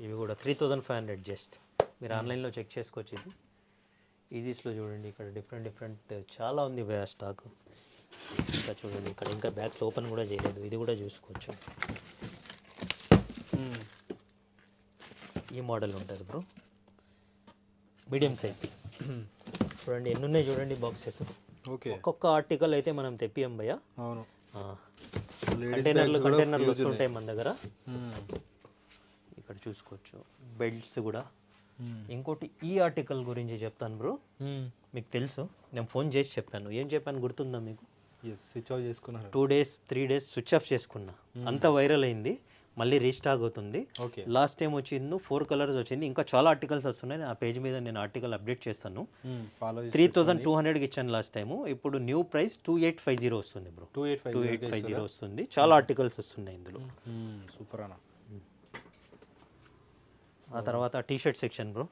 Speaker 1: ఇవి కూడా 3500 జస్ట్. మీరు ఆన్లైన్లో చెక్ చేసుకోవచ్చు. ఇది ఈజీస్లో చూడండి, ఇక్కడ డిఫరెంట్ చాలా ఉంది భయ్యా స్టాక్. ఇంకా చూడండి ఇక్కడ ఇంకా బ్యాగ్స్ ఓపెన్ కూడా చేయలేదు, ఇది కూడా చూసుకోవచ్చు. ఈ మోడల్ ఉంటుంది బ్రో, మీడియం సైజ్. చూడండి ఎన్ని ఉన్నాయి చూడండి బాక్సెస్.
Speaker 2: ఓకే.
Speaker 1: ఒక్కొక్క ఆర్టికల్ అయితే మనం తెప్పియం భయ్యా.
Speaker 2: అవును.
Speaker 1: కంటైనర్లు వస్తుంటాయి మన దగ్గర. ఇక్కడ చూసుకోవచ్చు బెల్ట్స్ కూడా. ఇంకోటి ఈ ఆర్టికల్ గురించి చెప్తాను బ్రో, మీకు తెలుసు, నేను ఫోన్ చేసి చెప్పాను. ఏం చెప్పాను గుర్తుందా మీకు?
Speaker 2: స్విచ్ ఆఫ్ చేసుకున్నారు.
Speaker 1: 2 days 3 days స్విచ్ ఆఫ్ చేసుకున్నా, అంత వైరల్ అయింది. మళ్ళీ రీస్టాక్ అవుతుంది.
Speaker 2: ఓకే.
Speaker 1: లాస్ట్ టైం వచ్చింది 4 కలర్స్ వచ్చింది. ఇంకా చాలా ఆర్టికల్స్ వస్తున్నాయి. ఆ పేజ్ మీద నేను ఆర్టికల్ అప్డేట్ చేస్తాను. 3200కి ఇచ్చాను లాస్ట్ టైము. ఇప్పుడు న్యూ ప్రైస్ 2850 వస్తుంది బ్రో. 2850 వస్తుంది. చాలా ఆర్టికల్స్ వస్తున్నాయి ఇందులో.
Speaker 2: సూపర్ అన్న.
Speaker 1: ఆ తర్వాత T shirt section bro.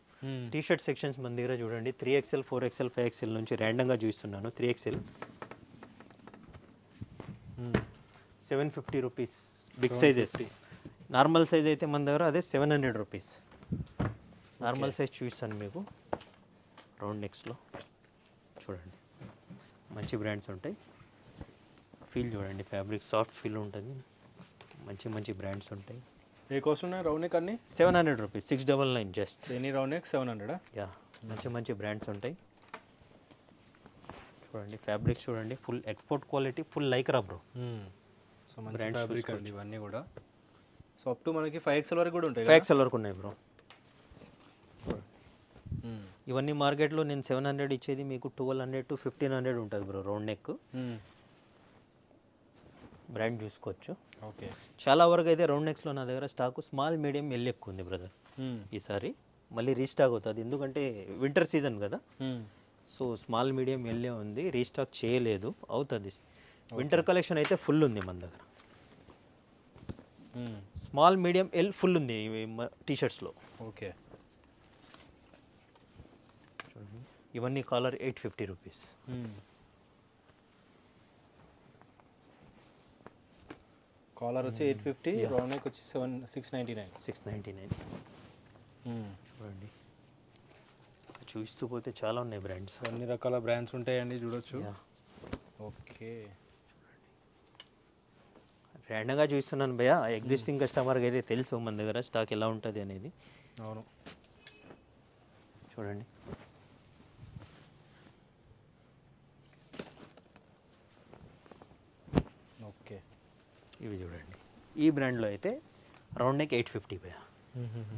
Speaker 1: T shirt sections మన దగ్గర చూడండి 3XL 4XL 5XL నుంచి ర్యాండమ్గా చూస్తున్నాను. 3XL 750 rupees big sizes. Normal size అయితే మన దగ్గర అదే 700 రూపీస్. నార్మల్ సైజ్ చూపిస్తాను మీకు. రౌండ్ నెక్స్ట్లో చూడండి మంచి బ్రాండ్స్ ఉంటాయి. ఫీల్ చూడండి, ఫ్యాబ్రిక్ సాఫ్ట్ ఫీల్ ఉంటుంది. మంచి బ్రాండ్స్ ఉంటాయి.
Speaker 2: ఏ కాస్ట్ ఉన్నాయి రౌండ్ నెక్ అన్ని?
Speaker 1: 700 rupees, 699 just.
Speaker 2: Any round neck 700?
Speaker 1: Yeah, మంచి బ్రాండ్స్ ఉంటాయి. చూడండి ఫ్యాబ్రిక్ చూడండి, full export quality, full Lycra bro.
Speaker 2: So మంచి ఫ్యాబ్రిక్ అండి ఇవన్నీ కూడా. సో అప్ టు మనకి 5XL వరకు కూడా ఉంటాయి.
Speaker 1: 5XL వరకు ఉన్నాయి బ్రో. ఇవన్నీ మార్కెట్లో నేను 700 ఇచ్చేది మీకు 1200 to 1500 ఉంటుంది బ్రో రౌండ్ నెక్. బ్రాండ్ చూసుకోవచ్చు.
Speaker 2: ఓకే.
Speaker 1: చాలా వరకు అయితే రౌండ్ నెక్స్లో నా దగ్గర స్టాక్ స్మాల్ మీడియం ఎల్ ఎక్కువ ఉంది బ్రదర్. ఈసారి మళ్ళీ రీస్టాక్ అవుతుంది, ఎందుకంటే వింటర్ సీజన్ కదా. సో స్మాల్ మీడియం ఎల్లే ఉంది, రీస్టాక్ చేయలేదు, అవుతుంది. వింటర్ కలెక్షన్ అయితే ఫుల్ ఉంది మన దగ్గర. స్మాల్ మీడియం ఎల్ ఫుల్ ఉంది టీషర్ట్స్లో.
Speaker 2: ఓకే.
Speaker 1: చూడండి ఇవన్నీ కాలర్ 850 రూపీస్.
Speaker 2: కాలర్ వచ్చి 850, రౌండ్ నెక్ వచ్చి 699.
Speaker 1: చూడండి చూస్తూ పోతే చాలా ఉన్నాయి బ్రాండ్స్.
Speaker 2: అన్ని రకాల బ్రాండ్స్ ఉంటాయండి, చూడొచ్చు. ఓకే.
Speaker 1: ర్యాండమ్గా చూస్తున్నాను భయ్యా. ఎగ్జిస్టింగ్ కస్టమర్కి అయితే తెలుసు మన దగ్గర స్టాక్ ఎలా ఉంటుంది అనేది.
Speaker 2: అవును.
Speaker 1: చూడండి
Speaker 2: ఓకే.
Speaker 1: ఇవి చూడండి, ఈ బ్రాండ్లో అయితే రౌండ్ నెక్ 850 భయ్యా.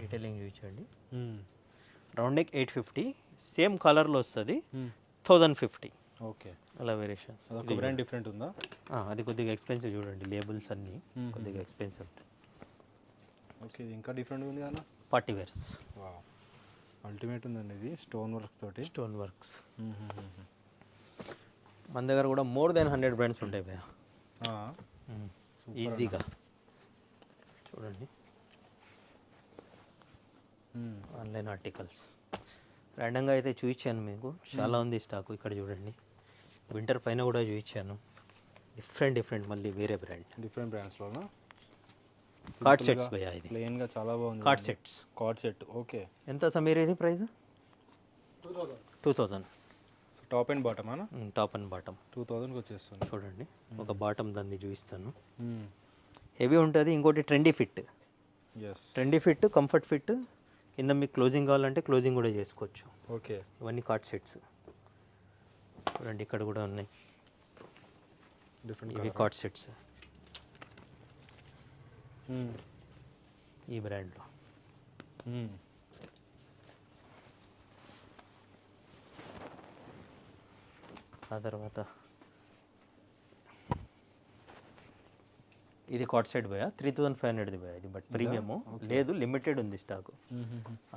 Speaker 1: డీటెయిలింగ్ చూపించండి. రౌండ్ నెక్ 850, సేమ్ కలర్లో వస్తుంది 1050
Speaker 2: ఓకే,
Speaker 1: అలా వేరియేషన్స్.
Speaker 2: అదొక బ్రాండ్ డిఫరెంట్ ఉందా?
Speaker 1: అది కొద్దిగా ఎక్స్పెన్సివ్ చూడండి, లేబుల్స్ అన్నీ కొద్దిగా ఎక్స్పెన్సివ్ ఉంటాయి.
Speaker 2: ఓకే, ఇది ఇంకా డిఫరెంట్ ఉంది కదా.
Speaker 1: పార్టీ వేర్స్,
Speaker 2: వావ్, అల్టిమేట్ ఉందండి ఇది, స్టోన్ వర్క్స్ తోటి.
Speaker 1: Stone works. మన దగ్గర కూడా మోర్ దెన్ 100 బ్రాండ్స్ ఉంటాయి భయ్యా, ఈజీగా. చూడండి ఆన్లైన్ ఆర్టికల్స్ ర్యాండంగా అయితే చూపించాను మీకు, చాలా ఉంది స్టాకు. ఇక్కడ చూడండి, వింటర్ పైన కూడా చూపించాను, డిఫరెంట్ మళ్ళీ వేరే బ్రాండ్,
Speaker 2: డిఫరెంట్ బ్రాండ్స్లోనా.
Speaker 1: కార్డ్ సెట్స్ భయ్యా, ఇది
Speaker 2: ప్లెయిన్గా చాలా బాగుంది.
Speaker 1: Cord sets,
Speaker 2: cord set. Okay,
Speaker 1: ఎంత సమీర్ ఇది price? 2000.
Speaker 2: So top and bottom అన్న?
Speaker 1: టాప్ అండ్ బాటమ్
Speaker 2: 2000కి వచ్చేస్తుంది.
Speaker 1: చూడండి, ఒక బాటమ్ దాన్ని చూపిస్తాను, హెవీ ఉంటుంది. ఇంకోటి trendy fit,
Speaker 2: yes,
Speaker 1: trendy fit, comfort fit. కింద మీకు క్లోజింగ్ కావాలంటే క్లోజింగ్ కూడా చేసుకోవచ్చు.
Speaker 2: ఓకే,
Speaker 1: ఇవన్నీ కార్డ్ సెట్స్ చూడండి, ఇక్కడ కూడా ఉన్నాయి
Speaker 2: డిఫరెంట్
Speaker 1: ఇవి కార్డ్ సెట్స్ ఈ బ్రాండ్లో. ఆ తర్వాత ఇది కార్డ్ సెట్ భయ 3500ది భయ, ఇది బట్ ప్రీమియము లేదు, లిమిటెడ్ ఉంది స్టాక్.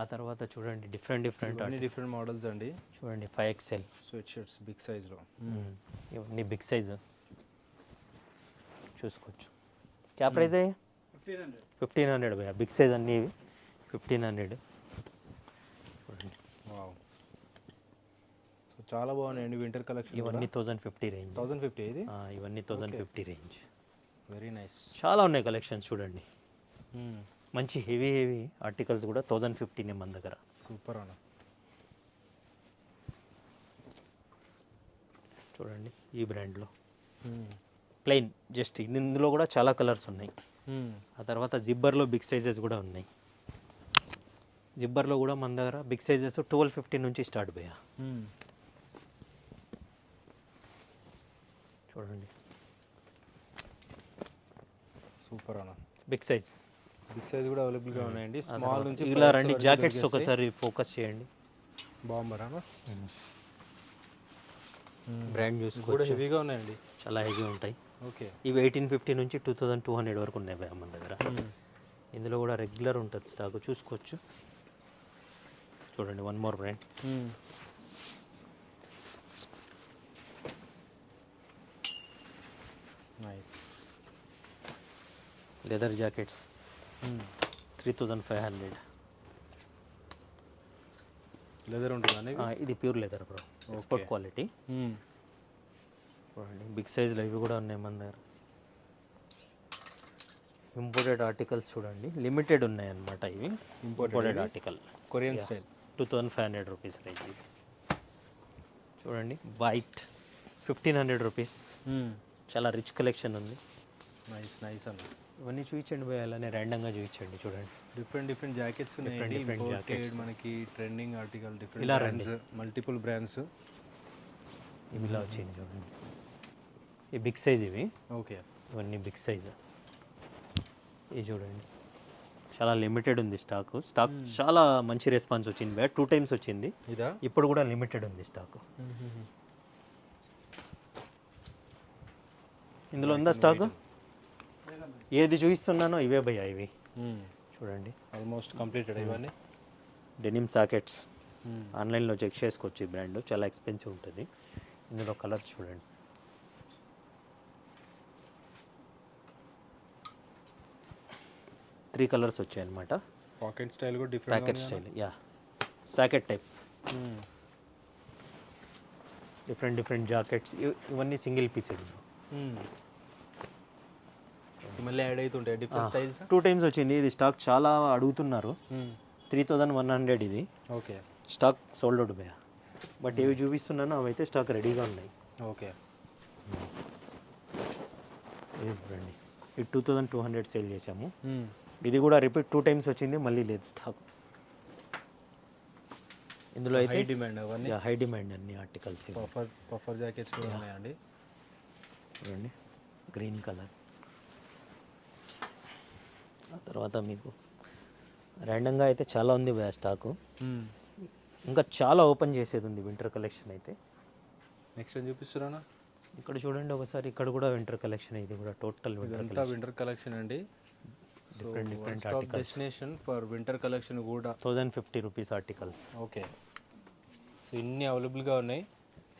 Speaker 1: ఆ తర్వాత చూడండి డిఫరెంట్
Speaker 2: మోడల్స్ అండి.
Speaker 1: చూడండి 5XL
Speaker 2: స్వెట్ షర్ట్స్ బిగ్ సైజ్లో,
Speaker 1: ఇవన్నీ బిగ్ సైజ్ చూసుకోవచ్చు. క్యా ప్రైస్ అయ్యా? 1500 భయ, బిగ్ సైజ్ అన్నీ ఇవి 1500. చూడండి
Speaker 2: వావ్, సో చాలా బాగున్నాయండి వింటర్ కలెక్షన్.
Speaker 1: ఇవన్నీ 1050 రేంజ్.
Speaker 2: 1050 ఇది?
Speaker 1: ఇవన్నీ 1050 రేంజ్.
Speaker 2: వెరీ నైస్,
Speaker 1: చాలా ఉన్నాయి కలెక్షన్స్ చూడండి, మంచి హెవీ ఆర్టికల్స్ కూడా 1050 మన దగ్గర.
Speaker 2: సూపర్ అన్న.
Speaker 1: చూడండి ఈ బ్రాండ్లో ప్లెయిన్ జస్ట్, ఇందులో కూడా చాలా కలర్స్ ఉన్నాయి. ఆ తర్వాత జిబ్బర్లో బిగ్ సైజెస్ కూడా ఉన్నాయి. జిబ్బర్లో కూడా మన దగ్గర బిగ్ సైజెస్ 1250 నుంచి స్టార్ట్ పోయా. చూడండి
Speaker 2: సూపర్ అన్న,
Speaker 1: బిగ్ సైజ్
Speaker 2: కూడా అవైలబుల్గా ఉన్నాయండి. స్మాల్ నుంచి
Speaker 1: ఇలా రండి, జాకెట్స్ ఒకసారి ఫోకస్ చేయండి.
Speaker 2: బాంబర్ అన్న,
Speaker 1: బ్రాండ్ చూసి
Speaker 2: కూడా హెవీగా ఉన్నాయండి,
Speaker 1: చాలా హెవీ ఉంటాయి.
Speaker 2: ఓకే,
Speaker 1: ఇవి 1850 నుంచి 2200 వరకు ఉన్నాయి భయ్యా మన దగ్గర. ఇందులో కూడా రెగ్యులర్ ఉంటుంది స్టాక్, చూసుకోవచ్చు. చూడండి one more brand,
Speaker 2: nice.
Speaker 1: Leather jackets 3500.
Speaker 2: Leather ఉంటుందండి
Speaker 1: ఇది pure leather bro, export quality. చూడండి బిగ్ సైజ్లో ఇవి కూడా ఉన్నాయి మన దగ్గర. ఇంపోర్టెడ్ ఆర్టికల్స్ చూడండి, లిమిటెడ్ ఉన్నాయి అన్నమాట ఇవి. Imported article,
Speaker 2: Korean style,
Speaker 1: 2500 rupees range. చూడండి వైట్ 1500 రూపీస్, చాలా రిచ్ కలెక్షన్ ఉంది.
Speaker 2: నైస్ అన్న.
Speaker 1: ఇవన్నీ చూపించండి భయ, అలానే ర్యాండంగా చూపించండి. చూడండి
Speaker 2: డిఫరెంట్ జాకెట్స్ ఉన్నాయండి, ఇంపోర్టెడ్ మనకి ట్రెండింగ్ ఆర్టికల్, డిఫరెంట్
Speaker 1: ఇలా
Speaker 2: బ్రాండ్స్, మల్టిపుల్ బ్రాండ్స్.
Speaker 1: ఇవి ఇలా వచ్చింది చూడండి, ఈ బిగ్ సైజ్ ఇవి.
Speaker 2: ఓకే,
Speaker 1: ఇవన్నీ బిగ్ సైజ్. ఇది చూడండి, చాలా లిమిటెడ్ ఉంది స్టాక్ చాలా మంచి రెస్పాన్స్ వచ్చింది భయ, 2 times వచ్చింది.
Speaker 2: ఇదా?
Speaker 1: ఇప్పుడు కూడా లిమిటెడ్ ఉంది స్టాక్. ఇందులో ఉందా స్టాక్? ఏది చూపిస్తున్నానో ఇవే భయ్యా ఇవి. చూడండి
Speaker 2: ఆల్మోస్ట్ కంప్లీటెడ్ ఇవన్నీ.
Speaker 1: డెనిమ్ సాకెట్స్ ఆన్లైన్లో చెక్ చేసుకోవచ్చు. ఈ బ్రాండ్ చాలా ఎక్స్పెన్సివ్ ఉంటుంది. ఇందులో కలర్స్ చూడండి, త్రీ కలర్స్ వచ్చాయి అన్నమాట.
Speaker 2: పాకెట్ స్టైల్ కూడా different,
Speaker 1: packet style, yeah socket type. Different jackets, ఇవన్నీ సింగిల్ పీస్.
Speaker 2: మళ్ళీ యాడ్ అవుతుంటాయి డిఫరెంట్ స్టైల్స్.
Speaker 1: 2 times వచ్చింది. ఇది స్టాక్ చాలా అడుగుతున్నారు. 3100 ఇది.
Speaker 2: ఓకే,
Speaker 1: స్టాక్ సోల్డ్ అవుట్ భయ, బట్ ఏవి చూపిస్తున్నానో అవైతే స్టాక్ రెడీగా ఉన్నాయి.
Speaker 2: ఓకే,
Speaker 1: ఇది చూడండి, ఇది 2200 సేల్ చేసాము. ఇది కూడా రిపీట్ 2 times వచ్చింది, మళ్ళీ లేదు స్టాక్. ఇందులో అయితే
Speaker 2: డిమాండ్, అవన్నీ
Speaker 1: హై డిమాండ్ అన్ని ఆర్టికల్స్.
Speaker 2: పఫర్ జాకెట్స్ కూడా ఉన్నాయండి.
Speaker 1: చూడండి గ్రీన్ కలర్. ఆ తర్వాత మీకు ర్యాండంగా అయితే చాలా ఉంది భయ స్టాకు. ఇంకా చాలా ఓపెన్ చేసేది ఉంది వింటర్ కలెక్షన్ అయితే.
Speaker 2: నెక్స్ట్ ఏం చూపిస్తున్నానా?
Speaker 1: ఇక్కడ చూడండి ఒకసారి, ఇక్కడ కూడా వింటర్ కలెక్షన్, ఇది కూడా టోటల్ వింటర్
Speaker 2: ఇదంతా వింటర్ కలెక్షన్ అండి.
Speaker 1: Different
Speaker 2: top destination for winter collection కూడా
Speaker 1: 1050 రూపీస్ ఆర్టికల్స్.
Speaker 2: ఓకే. సో ఇన్ని అవైలబుల్గా ఉన్నాయి.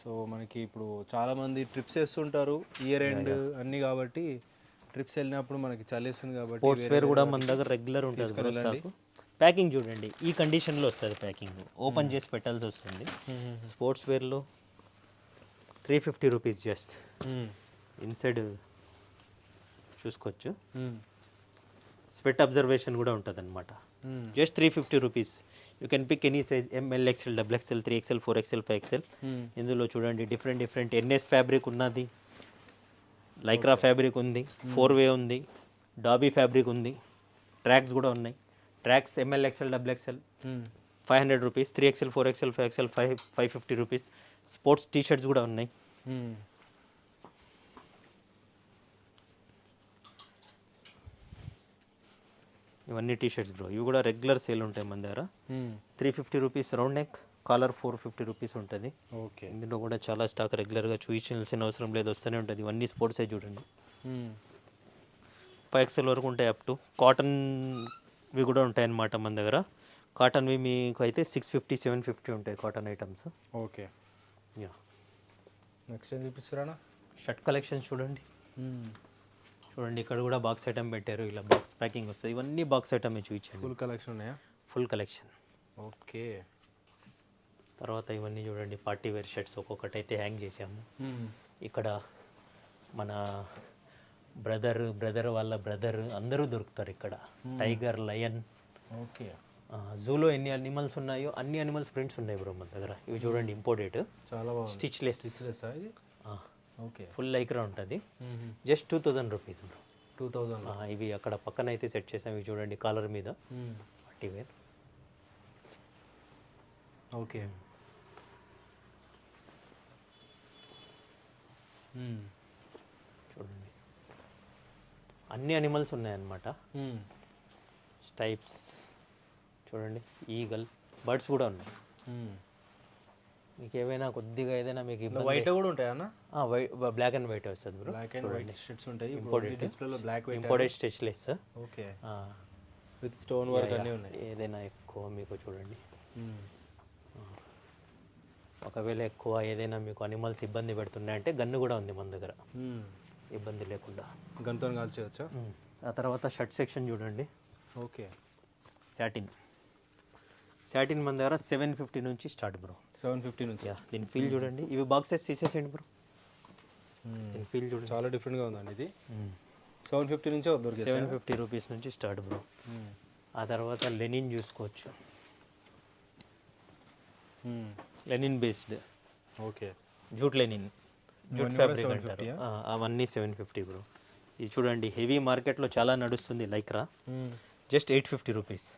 Speaker 2: సో మనకి ఇప్పుడు చాలామంది ట్రిప్స్ వేస్తుంటారు ఇయర్ ఎండ్ అన్నీ, కాబట్టి ట్రిప్స్ వెళ్ళినప్పుడు మనకి చలేస్తుంది కాబట్టి
Speaker 1: స్పోర్ట్స్ వేర్ కూడా మన దగ్గర రెగ్యులర్ ఉంటుంది. ప్యాకింగ్ చూడండి ఈ కండిషన్లో వస్తుంది, ప్యాకింగ్ ఓపెన్ చేసి పెట్టాల్సి వస్తుంది. స్పోర్ట్స్ వేర్లో 350 రూపీస్ జస్ట్. ఇన్సైడ్ చూసుకోవచ్చు, స్వెట్ అబ్జర్వేషన్ కూడా ఉంటుంది అనమాట. Just 350 rupees. You can pick any size, M L, XL, double XL, 3XL, 4XL, 5XL. ఇందులో చూడండి డిఫరెంట్ ఎన్ఎస్ ఫ్యాబ్రిక్ ఉన్నది, లైక్రా ఫ్యాబ్రిక్ ఉంది, 4-వే ఉంది, డాబీ ఫ్యాబ్రిక్ ఉంది, ట్రాక్స్ కూడా ఉన్నాయి. Tracks M L, XL, double XL 500 rupees, 3XL, 4XL, 5XL 550 rupees. Sports T shirts కూడా ఉన్నాయి. ఇవన్నీ టీ షర్ట్స్ బ్రో, ఇవి కూడా రెగ్యులర్ సేల్ ఉంటాయి మన దగ్గర. 350 rupees round neck, collar 450 rupees ఉంటుంది.
Speaker 2: ఓకే.
Speaker 1: ఇందులో కూడా చాలా స్టాక్ రెగ్యులర్గా చూపించాల్సిన అవసరం లేదు, వస్తూనే ఉంటుంది. ఇవన్నీ స్పోర్ట్సే చూడండి. 5XL వరకు ఉంటాయి. అప్ టు కాటన్వి కూడా ఉంటాయి అన్నమాట మన దగ్గర. కాటన్వి మీకు అయితే 650, 750 ఉంటాయి cotton items.
Speaker 2: Okay.
Speaker 1: Yeah.
Speaker 2: Next ఏం చూపిస్తారా?
Speaker 1: షర్ట్ కలెక్షన్స్ చూడండి. చూడండి ఇక్కడ కూడా బాక్స్ ఐటమ్ పెట్టారు, ఇలా బాక్స్ ప్యాకింగ్ వస్తుంది. ఇవన్నీ బాక్స్ ఐటమే చూపించండి.
Speaker 2: ఫుల్ కలెక్షన్ ఉన్నాయా?
Speaker 1: Full collection.
Speaker 2: ఓకే.
Speaker 1: తర్వాత ఇవన్నీ చూడండి పార్టీ వేర్ షర్ట్స్, ఒక్కొక్కటి అయితే హ్యాంగ్ చేసాము. ఇక్కడ మన బ్రదర్ వాళ్ళ బ్రదర్ అందరూ దొరుకుతారు ఇక్కడ. Tiger, lion.
Speaker 2: ఓకే.
Speaker 1: జూలో ఎన్ని అనిమల్స్ ఉన్నాయో అన్ని అనిమల్స్ ప్రింట్స్ ఉన్నాయి బ్రో మన దగ్గర. ఇవి చూడండి ఇంపోర్టెడ్,
Speaker 2: చాలా బాగుంది.
Speaker 1: స్టిచ్లెస్.
Speaker 2: ఇది ఓకే.
Speaker 1: ఫుల్ లైక్రా ఉంటుంది. Just 2000 rupees bro.
Speaker 2: 2000.
Speaker 1: ఇవి అక్కడ పక్కన అయితే సెట్ చేసాం. ఇవి చూడండి కాలర్ మీద పార్టీ వేర్.
Speaker 2: ఓకే.
Speaker 1: చూడండి అన్ని అనిమల్స్ ఉన్నాయన్నమాట. స్టైప్స్ చూడండి, ఈగల్, బర్డ్స్ కూడా ఉన్నాయి. మీకు ఏమైనా కొద్దిగా ఏదైనా మీకు
Speaker 2: వైట్ కూడా ఉంటాయా అన్న?
Speaker 1: బ్లాక్ అండ్ వైట్ వస్తుంది bro.
Speaker 2: Black and white shirts ఉంటాయి.
Speaker 1: ఇంపోర్టెడ్
Speaker 2: డిస్ప్లేలో black white,
Speaker 1: imported stitchless.
Speaker 2: Okay. With stone work అన్నీ ఉన్నాయి.
Speaker 1: ఏదైనా ఎక్కువ మీకు చూడండి, ఒకవేళ ఎక్కువ ఏదైనా మీకు అనిమల్స్ ఇబ్బంది పెడుతున్నాయంటే గన్ను కూడా ఉంది మన దగ్గర, ఇబ్బంది లేకుండా
Speaker 2: గన్తో కాల్చేయచ్చా.
Speaker 1: ఆ తర్వాత షర్ట్ సెక్షన్ చూడండి.
Speaker 2: ఓకే.
Speaker 1: శాటిన్ మన దగ్గర 750 నుంచి స్టార్ట్ బ్రో.
Speaker 2: 750 నుంచి.
Speaker 1: దీని ఫీల్ చూడండి. ఇవి బాక్సెస్ తీసేసేయండి బ్రో. దీని ఫీల్ చూడండి,
Speaker 2: చాలా డిఫరెంట్గా ఉందండి ఇది. 750 నుంచే దొరికింది.
Speaker 1: 750 రూపీస్ నుంచి స్టార్ట్ బ్రో. ఆ తర్వాత లెనిన్ చూసుకోవచ్చు, linen based.
Speaker 2: Okay.
Speaker 1: Jute linen, jute fabric అంటారు. అవన్నీ 750 బ్రో. ఇది చూడండి హెవీ మార్కెట్లో చాలా నడుస్తుంది లైక్రా. Just 850 rupees.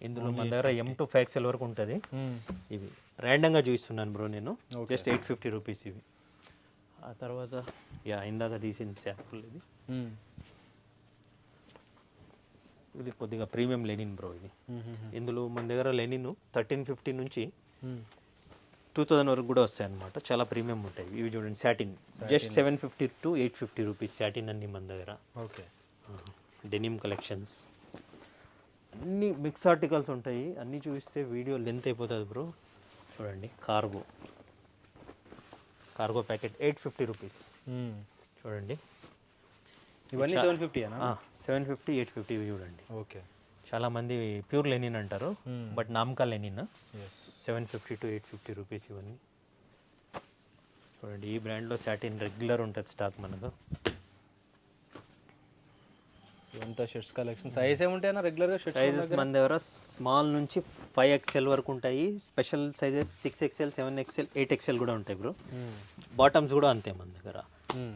Speaker 1: ఇందులో మన దగ్గర M to 5XL వరకు ఉంటుంది. ఇవి ర్యాండమ్గా చూపిస్తున్నాను బ్రో నేను. జస్ట్ 850 రూపీస్ ఇవి. ఆ తర్వాత ఇందాక తీసిన శాంపుల్ ఇది. ఇది కొద్దిగా ప్రీమియం లెనిన్ బ్రో. ఇది ఇందులో మన దగ్గర లెనిన్ 1350 నుంచి 2000 వరకు కూడా వస్తాయి అన్నమాట. చాలా ప్రీమియం ఉంటాయి ఇవి. చూడండి satin, just 750 to 850 rupees satin అన్ని మన దగ్గర.
Speaker 2: ఓకే.
Speaker 1: డెనిమ్ కలెక్షన్స్ అన్ని మిక్స్ ఆర్టికల్స్ ఉంటాయి. అన్నీ చూపిస్తే వీడియో లెంత్ అయిపోతుంది బ్రో. చూడండి కార్గో ప్యాకెట్ 850 రూపీస్. చూడండి
Speaker 2: ఇవన్నీ 750
Speaker 1: 750, 850 ఇవి చూడండి.
Speaker 2: ఓకే.
Speaker 1: చాలామంది ప్యూర్ లెనిన్ అంటారు, బట్ నామకా లెనిన్. 750 to 850 రూపీస్ ఇవన్నీ. చూడండి ఈ బ్రాండ్లో శాటిన్ రెగ్యులర్ ఉంటుంది స్టాక్ మనకు.
Speaker 2: ఇదంతా షర్ట్స్ కలెక్షన్. సైజ్ ఏముంటాయన్నా రెగ్యులర్గా షర్ట్స్?
Speaker 1: సైజెస్ మన దగ్గర స్మాల్ నుంచి 5XL వరకు ఉంటాయి. Special sizes 6XL, 7XL, 8XL కూడా ఉంటాయి బ్రో. బాటమ్స్ కూడా అంతే మన దగ్గర.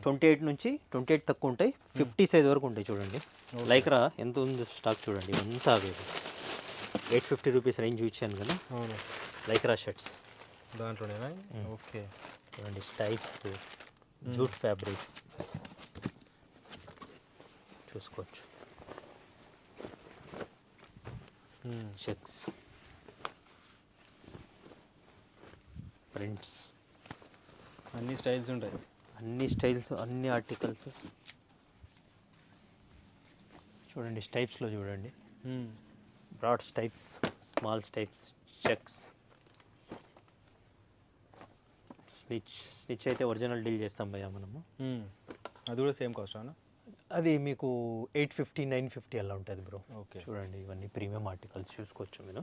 Speaker 1: 28 నుంచి 28 తక్కువ ఉంటాయి, 50 సైజ్ వరకు ఉంటాయి. చూడండి లైక్రా ఎంత ఉందో స్టాక్ చూడండి. అంతా అవేది 850 రూపీస్ రేంజ్ ఇచ్చాను కదా.
Speaker 2: అవును.
Speaker 1: లైక్రా షర్ట్స్
Speaker 2: దాంట్లోనేనా? ఓకే.
Speaker 1: చూడండి స్టైప్స్, జూట్ ఫ్యాబ్రిక్స్ చూసుకోవచ్చు. చెక్స్ ప్రింట్స్,
Speaker 2: అన్ని స్టైల్స్ ఉంటాయి.
Speaker 1: అన్ని స్టైల్స్, అన్ని ఆర్టికల్స్ చూడండి. స్టైప్స్లో చూడండి, broad stripes, small stripes, checks, stitch అయితే ఒరిజినల్ డీల్ చేస్తాం భయ్యా మనము.
Speaker 2: అది కూడా సేమ్ కాస్ట్ అన్న?
Speaker 1: అది మీకు 850 950 అలా ఉంటుంది బ్రో.
Speaker 2: ఓకే.
Speaker 1: చూడండి ఇవన్నీ ప్రీమియం ఆర్టికల్స్ చూసుకోవచ్చు మీరు.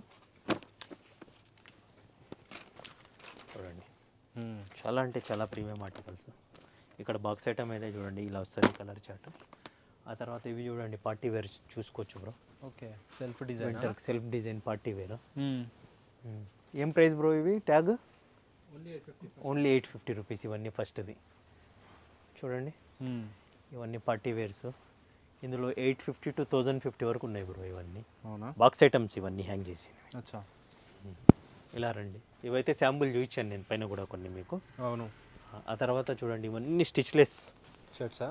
Speaker 1: చూడండి చాలా అంటే చాలా ప్రీమియం ఆర్టికల్స్. ఇక్కడ బాక్స్ ఐటమ్ అయితే చూడండి ఇలా వస్తుంది కలర్ చార్ట్. ఆ తర్వాత ఇవి చూడండి పార్టీ వేర్ చూసుకోవచ్చు bro.
Speaker 2: Okay. Self design,
Speaker 1: self design party wear. ఏం ప్రైస్ బ్రో ఇవి? Tag only 850 rupees. ఇవన్నీ ఫస్ట్ది చూడండి, ఇవన్నీ పార్టీ వేర్స్. ఇందులో 850 to 1050 వరకు ఉన్నాయి బ్రో ఇవన్నీ.
Speaker 2: అవునా?
Speaker 1: బాక్స్ ఐటమ్స్ ఇవన్నీ హ్యాంగ్ చేసి.
Speaker 2: అచ్చా.
Speaker 1: ఇలా రండి, ఇవైతే శాంపుల్ చూపించాను నేను పైన కూడా కొన్ని మీకు.
Speaker 2: అవును.
Speaker 1: ఆ తర్వాత చూడండి ఇవన్నీ స్టిచ్లెస్
Speaker 2: షర్ట్సా?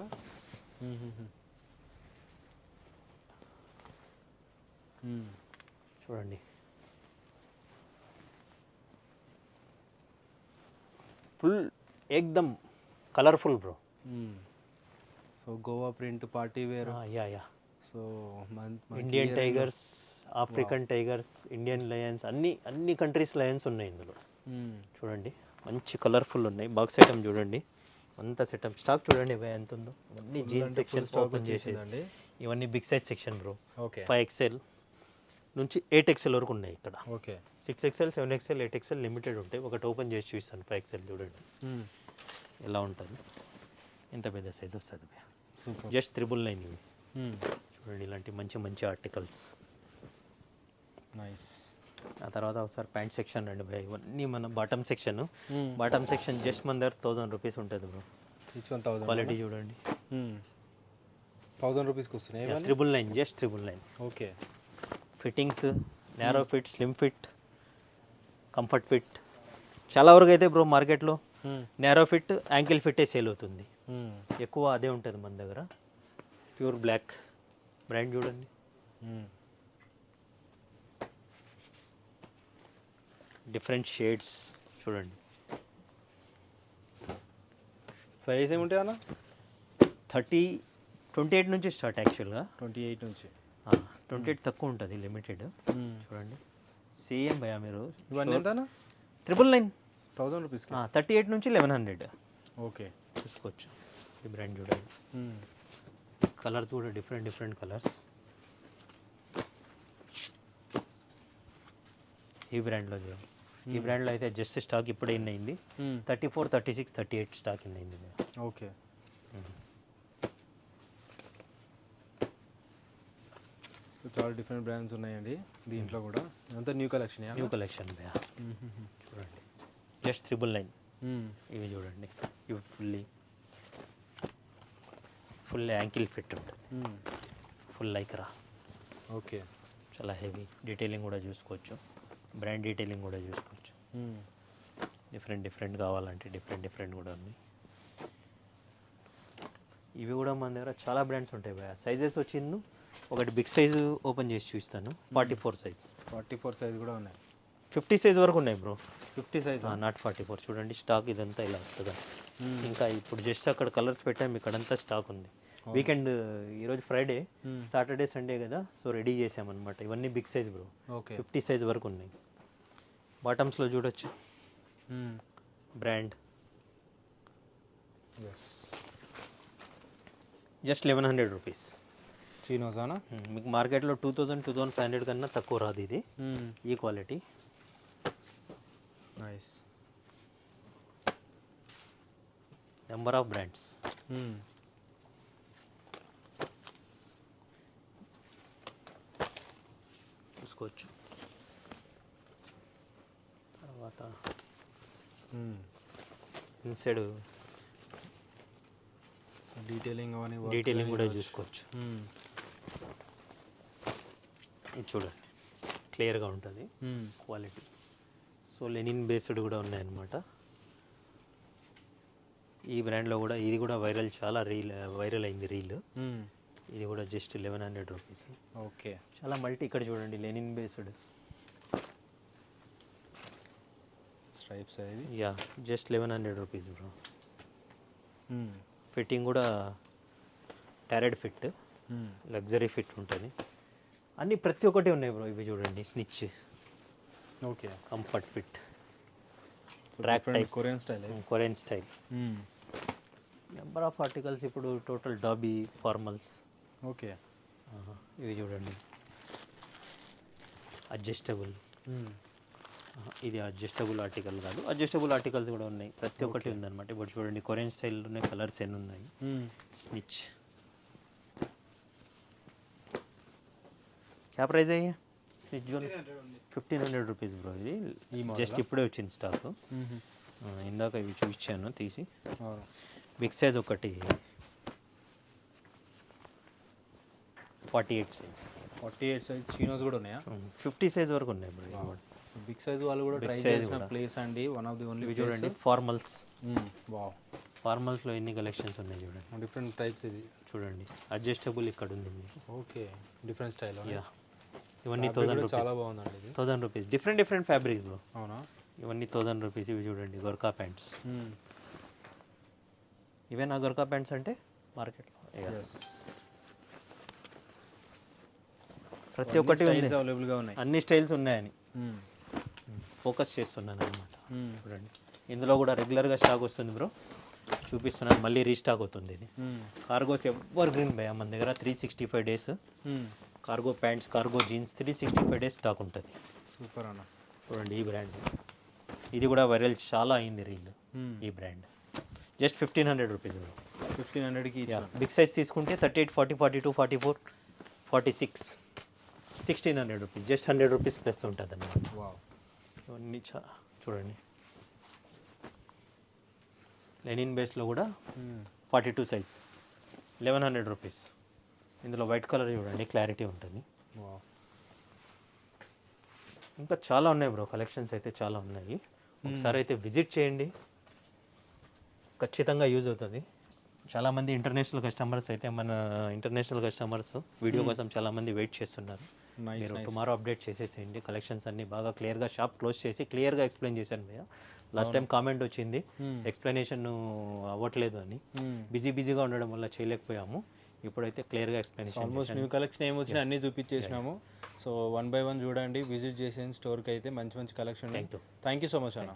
Speaker 1: చూడండి, ఫుల్ ఏకదమ్ colourful bro.
Speaker 2: So Goa print party wear.
Speaker 1: Yeah yeah.
Speaker 2: So
Speaker 1: Indian tigers, African tigers, Indian lions, అన్ని కంట్రీస్ లయన్స్ ఉన్నాయి ఇందులో. చూడండి మంచి కలర్ఫుల్ ఉన్నాయి. బాక్స్ ఐటమ్ చూడండి, అంత సెటప్ స్టాక్ చూడండి భయ ఎంత ఉందో. అన్ని జీన్స్ సెక్షన్ ఓపెన్ చేసేదండి. ఇవన్నీ big size section bro.
Speaker 2: Okay.
Speaker 1: 5XL నుంచి 8XL వరకు ఉన్నాయి ఇక్కడ.
Speaker 2: Okay.
Speaker 1: 6XL 7XL 8XL limited ఉంటాయి. ఒకటి ఓపెన్ చేసి చూపిస్తాను. 5XL చూడండి ఎలా ఉంటుంది, ఎంత పెద్ద సైజ్ వస్తుంది భయ.
Speaker 2: సూపర్.
Speaker 1: జస్ట్ 999 ఇవి. చూడండి ఇలాంటి మంచి మంచి ఆర్టికల్స్.
Speaker 2: నైస్.
Speaker 1: ఆ తర్వాత ఒకసారి ప్యాంట్ సెక్షన్ రండి భయ. ఇవన్నీ మన bottom section. Bottom section just మన దగ్గర 1000 రూపీస్ ఉంటుంది బ్రో.
Speaker 2: ఈచ్ 1000.
Speaker 1: క్వాలిటీ చూడండి,
Speaker 2: 1000 రూపీస్కి వస్తున్నాయి.
Speaker 1: 999, just 999.
Speaker 2: Okay.
Speaker 1: Fittings narrow fit, slim fit, comfort fit. చాలా వరకు అయితే బ్రో మార్కెట్లో నేరో ఫిట్, యాంకిల్ ఫిట్టే సేల్ అవుతుంది ఎక్కువ. అదే ఉంటుంది మన దగ్గర. ప్యూర్ బ్లాక్ బ్రాండ్ చూడండి. డిఫరెంట్ షేడ్స్ చూడండి.
Speaker 2: సైజ్ ఏముంటాయి అన్న?
Speaker 1: 28 నుంచి స్టార్ట్ యాక్చువల్గా.
Speaker 2: 28 నుంచి.
Speaker 1: 28 తక్కువ ఉంటుంది లిమిటెడ్. చూడండి సేమ్ భయ మీరు.
Speaker 2: ఇవన్నీ ఎంత?
Speaker 1: 999,
Speaker 2: 1000 రూపీస్కి.
Speaker 1: 38 నుంచి 1100.
Speaker 2: ఓకే.
Speaker 1: చూసుకోవచ్చు. ఈ బ్రాండ్ చూడండి, కలర్స్ కూడా డిఫరెంట్ కలర్స్. ఈ బ్రాండ్లో చూడండి. ఈ బ్రాండ్లో అయితే జస్ట్ స్టాక్ ఇప్పుడే ఇన్ అయింది. 34, 36, 38 స్టాక్ ఇన్ అయింది.
Speaker 2: ఓకే. సో చాలా డిఫరెంట్ బ్రాండ్స్ ఉన్నాయండి దీంట్లో కూడా. అంతా న్యూ కలెక్షన్.
Speaker 1: న్యూ కలెక్షన్ భయ. చూడండి జస్ట్ 999. ఇవి చూడండి, ఇవి ఫుల్ యాంకిల్ ఫిట్ ఉంటుంది. Full Lycra.
Speaker 2: ఓకే.
Speaker 1: చాలా హెవీ. డీటెయిలింగ్ కూడా చూసుకోవచ్చు, బ్రాండ్ డీటెయిలింగ్ కూడా చూసుకోవచ్చు. డిఫరెంట్ కావాలంటే డిఫరెంట్ కూడా ఉంది. ఇవి కూడా మన దగ్గర చాలా బ్రాండ్స్ ఉంటాయి భయ. సైజెస్ వచ్చింది ఒకటి బిగ్ సైజు ఓపెన్ చేసి చూస్తాను. 44 సైజ్.
Speaker 2: 44 సైజ్ కూడా ఉన్నాయి.
Speaker 1: 50 సైజ్ వరకు ఉన్నాయి బ్రో.
Speaker 2: 50 size,
Speaker 1: not 44. చూడండి స్టాక్ ఇదంతా ఇలా వస్తుంది. ఇంకా ఇప్పుడు జస్ట్ అక్కడ కలర్స్ పెట్టాము, ఇక్కడంతా స్టాక్ ఉంది. వీకెండ్ ఈరోజు ఫ్రైడే, సాటర్డే సండే కదా, సో రెడీ చేసామన్నమాట. ఇవన్నీ big size bro.
Speaker 2: Okay.
Speaker 1: 50 size వరకు ఉన్నాయి. బాటమ్స్లో చూడొచ్చు బ్రాండ్. Just 1100 rupees.
Speaker 2: చీనోసానా?
Speaker 1: మీకు మార్కెట్లో 2000, 2500 కన్నా తక్కువ రాదు ఇది. ఈ quality.
Speaker 2: Nice.
Speaker 1: Number of brands. చూసుకోవచ్చు. తర్వాత ఇన్సైడ్ డీటెయిలింగ్ కూడా చూసుకోవచ్చు. ఇది చూడండి క్లియర్గా ఉంటుంది క్వాలిటీ. సో లెనిన్ బేస్డ్ కూడా ఉన్నాయన్నమాట. ఈ బ్రాండ్లో కూడా ఇది కూడా చాలా వైరల్ అయింది రీల్. ఇది కూడా జస్ట్ 1100 రూపీస్.
Speaker 2: ఓకే.
Speaker 1: చాలా మల్టీ. ఇక్కడ చూడండి లెనిన్ బేస్డ్
Speaker 2: టైప్స్ ఇది.
Speaker 1: Yeah just 1100 rupees bro. Fitting కూడా టారెడ్ ఫిట్, లగ్జరీ ఫిట్ ఉంటుంది. అన్నీ ప్రతి ఒక్కటి ఉన్నాయి బ్రో. ఇవి చూడండి, snitch,
Speaker 2: okay,
Speaker 1: comfort fit, track type,
Speaker 2: Korean style.
Speaker 1: Korean style. Number of articles ఇప్పుడు టోటల్ డాబీ, ఫార్మల్స్.
Speaker 2: ఓకే,
Speaker 1: ఇవి చూడండి, అడ్జస్టబుల్. ఇది అడ్జస్టబుల్ ఆర్టికల్ కాదు, అడ్జస్టబుల్ ఆర్టికల్స్ కూడా ఉన్నాయి. ప్రతి ఒక్కటి ఉందన్నమాట. ఇప్పుడు చూడండి, కొరియన్ స్టైల్లోనే కలర్స్ ఎన్ని ఉన్నాయి. స్నిచ్. క్యా ప్రైస్ అయ్యా స్నిచ్ జోన్? 1500 rupees bro. ఇది జస్ట్ ఇప్పుడే వచ్చింది స్టాక్. ఇందాక ఇవి చూపించాను తీసి. బిగ్ సైజ్ ఒకటి 48 సైజ్.
Speaker 2: 48 సైజ్ చీనోస్ కూడా ఉన్నాయా?
Speaker 1: 50 సైజ్ వరకు ఉన్నాయి బ్రో.
Speaker 2: బిగ్ సైజ్ వాళ్ళు కూడా ట్రై
Speaker 1: size
Speaker 2: చేసిన
Speaker 1: కూడా.
Speaker 2: ప్లేస్ అండి, వన్ ఆఫ్ ది ఓన్లీ.
Speaker 1: ఇవి చూడండి, ఫార్మల్స్.
Speaker 2: వావ్,
Speaker 1: ఫార్మల్స్లో ఎన్ని కలెక్షన్స్ ఉన్నాయి చూడండి.
Speaker 2: డిఫరెంట్ టైప్స్ ఇది.
Speaker 1: చూడండి, అడ్జస్టబుల్ ఇక్కడ ఉంది మీకు.
Speaker 2: Okay, different style.
Speaker 1: యా, ఇవన్నీ 1000 రూపీస్.
Speaker 2: చాలా బాగుందండి ఇది.
Speaker 1: 1000 రూపీస్. Different fabrics bro.
Speaker 2: అవునా?
Speaker 1: ఇవన్నీ 1000 రూపీస్. ఇవి చూడండి, గొర్కా ప్యాంట్స్. ఇవేనా గొర్కా ప్యాంట్స్ అంటే మార్కెట్లో? ప్రతి ఒక్కటి ఉంది,
Speaker 2: అవైలబుల్గా ఉన్నాయి.
Speaker 1: అన్ని స్టైల్స్ ఉన్నాయని ఫోకస్ చేస్తున్నాను అనమాట. చూడండి, ఇందులో కూడా రెగ్యులర్గా స్టాక్ వస్తుంది బ్రో. చూపిస్తున్నాను, మళ్ళీ రీస్టాక్ అవుతుంది. ఇది కార్గోస్ ఎవర్ గ్రీన్ భయ మన దగ్గర. 365 days cargo pants, cargo jeans 365 days stock ఉంటుంది.
Speaker 2: సూపర్ అన్న.
Speaker 1: చూడండి, ఈ బ్రాండ్ ఇది కూడా వైరల్ చాలా అయింది రీల్. ఈ బ్రాండ్ జస్ట్ 1500 రూపీస్ బ్రో.
Speaker 2: 1500కి.
Speaker 1: బిగ్ సైజ్ తీసుకుంటే 38, 40, 42, 44, 46, 1600 రూపీస్. జస్ట్ 100 రూపీస్ ప్లస్ ఉంటుంది అన్నమాట.
Speaker 2: వావ్,
Speaker 1: ఇవన్నీ చూడండి, లెనిన్ బేస్లో కూడా 42 సైజ్ 1100 రూపీస్. ఇందులో వైట్ కలర్ చూడండి, క్లారిటీ ఉంటుంది.
Speaker 2: వావ్,
Speaker 1: ఇంకా చాలా ఉన్నాయి బ్రో, కలెక్షన్స్ అయితే చాలా ఉన్నాయి. ఒకసారి అయితే విజిట్ చేయండి, ఖచ్చితంగా యూజ్ అవుతుంది. చాలామంది ఇంటర్నేషనల్ కస్టమర్స్ అయితే, మన ఇంటర్నేషనల్ కస్టమర్స్ వీడియో కోసం చాలామంది వెయిట్ చేస్తున్నారు. మీరు టుమారో అప్డేట్ చేసేసేయండి. కలెక్షన్స్ అన్ని బాగా క్లియర్గా షాప్ క్లోజ్ చేసి క్లియర్గా ఎక్స్ప్లెయిన్ చేశాను భయ్య. లాస్ట్ టైం కామెంట్ వచ్చింది ఎక్స్ప్లెనేషన్ అవ్వట్లేదు అని. బిజీగా ఉండడం వల్ల చేయలేకపోయాము. ఇప్పుడైతే క్లియర్గా ఎక్స్ప్లెనేషన్.
Speaker 2: ఆల్మోస్ట్ న్యూ కలెక్షన్ ఏమొచ్చినా అన్నీ చూపించేసినాము. సో 1 by 1 చూడండి, విజిట్ చేసిన స్టోర్కి అయితే మంచి collection. Thank you so much అన్న.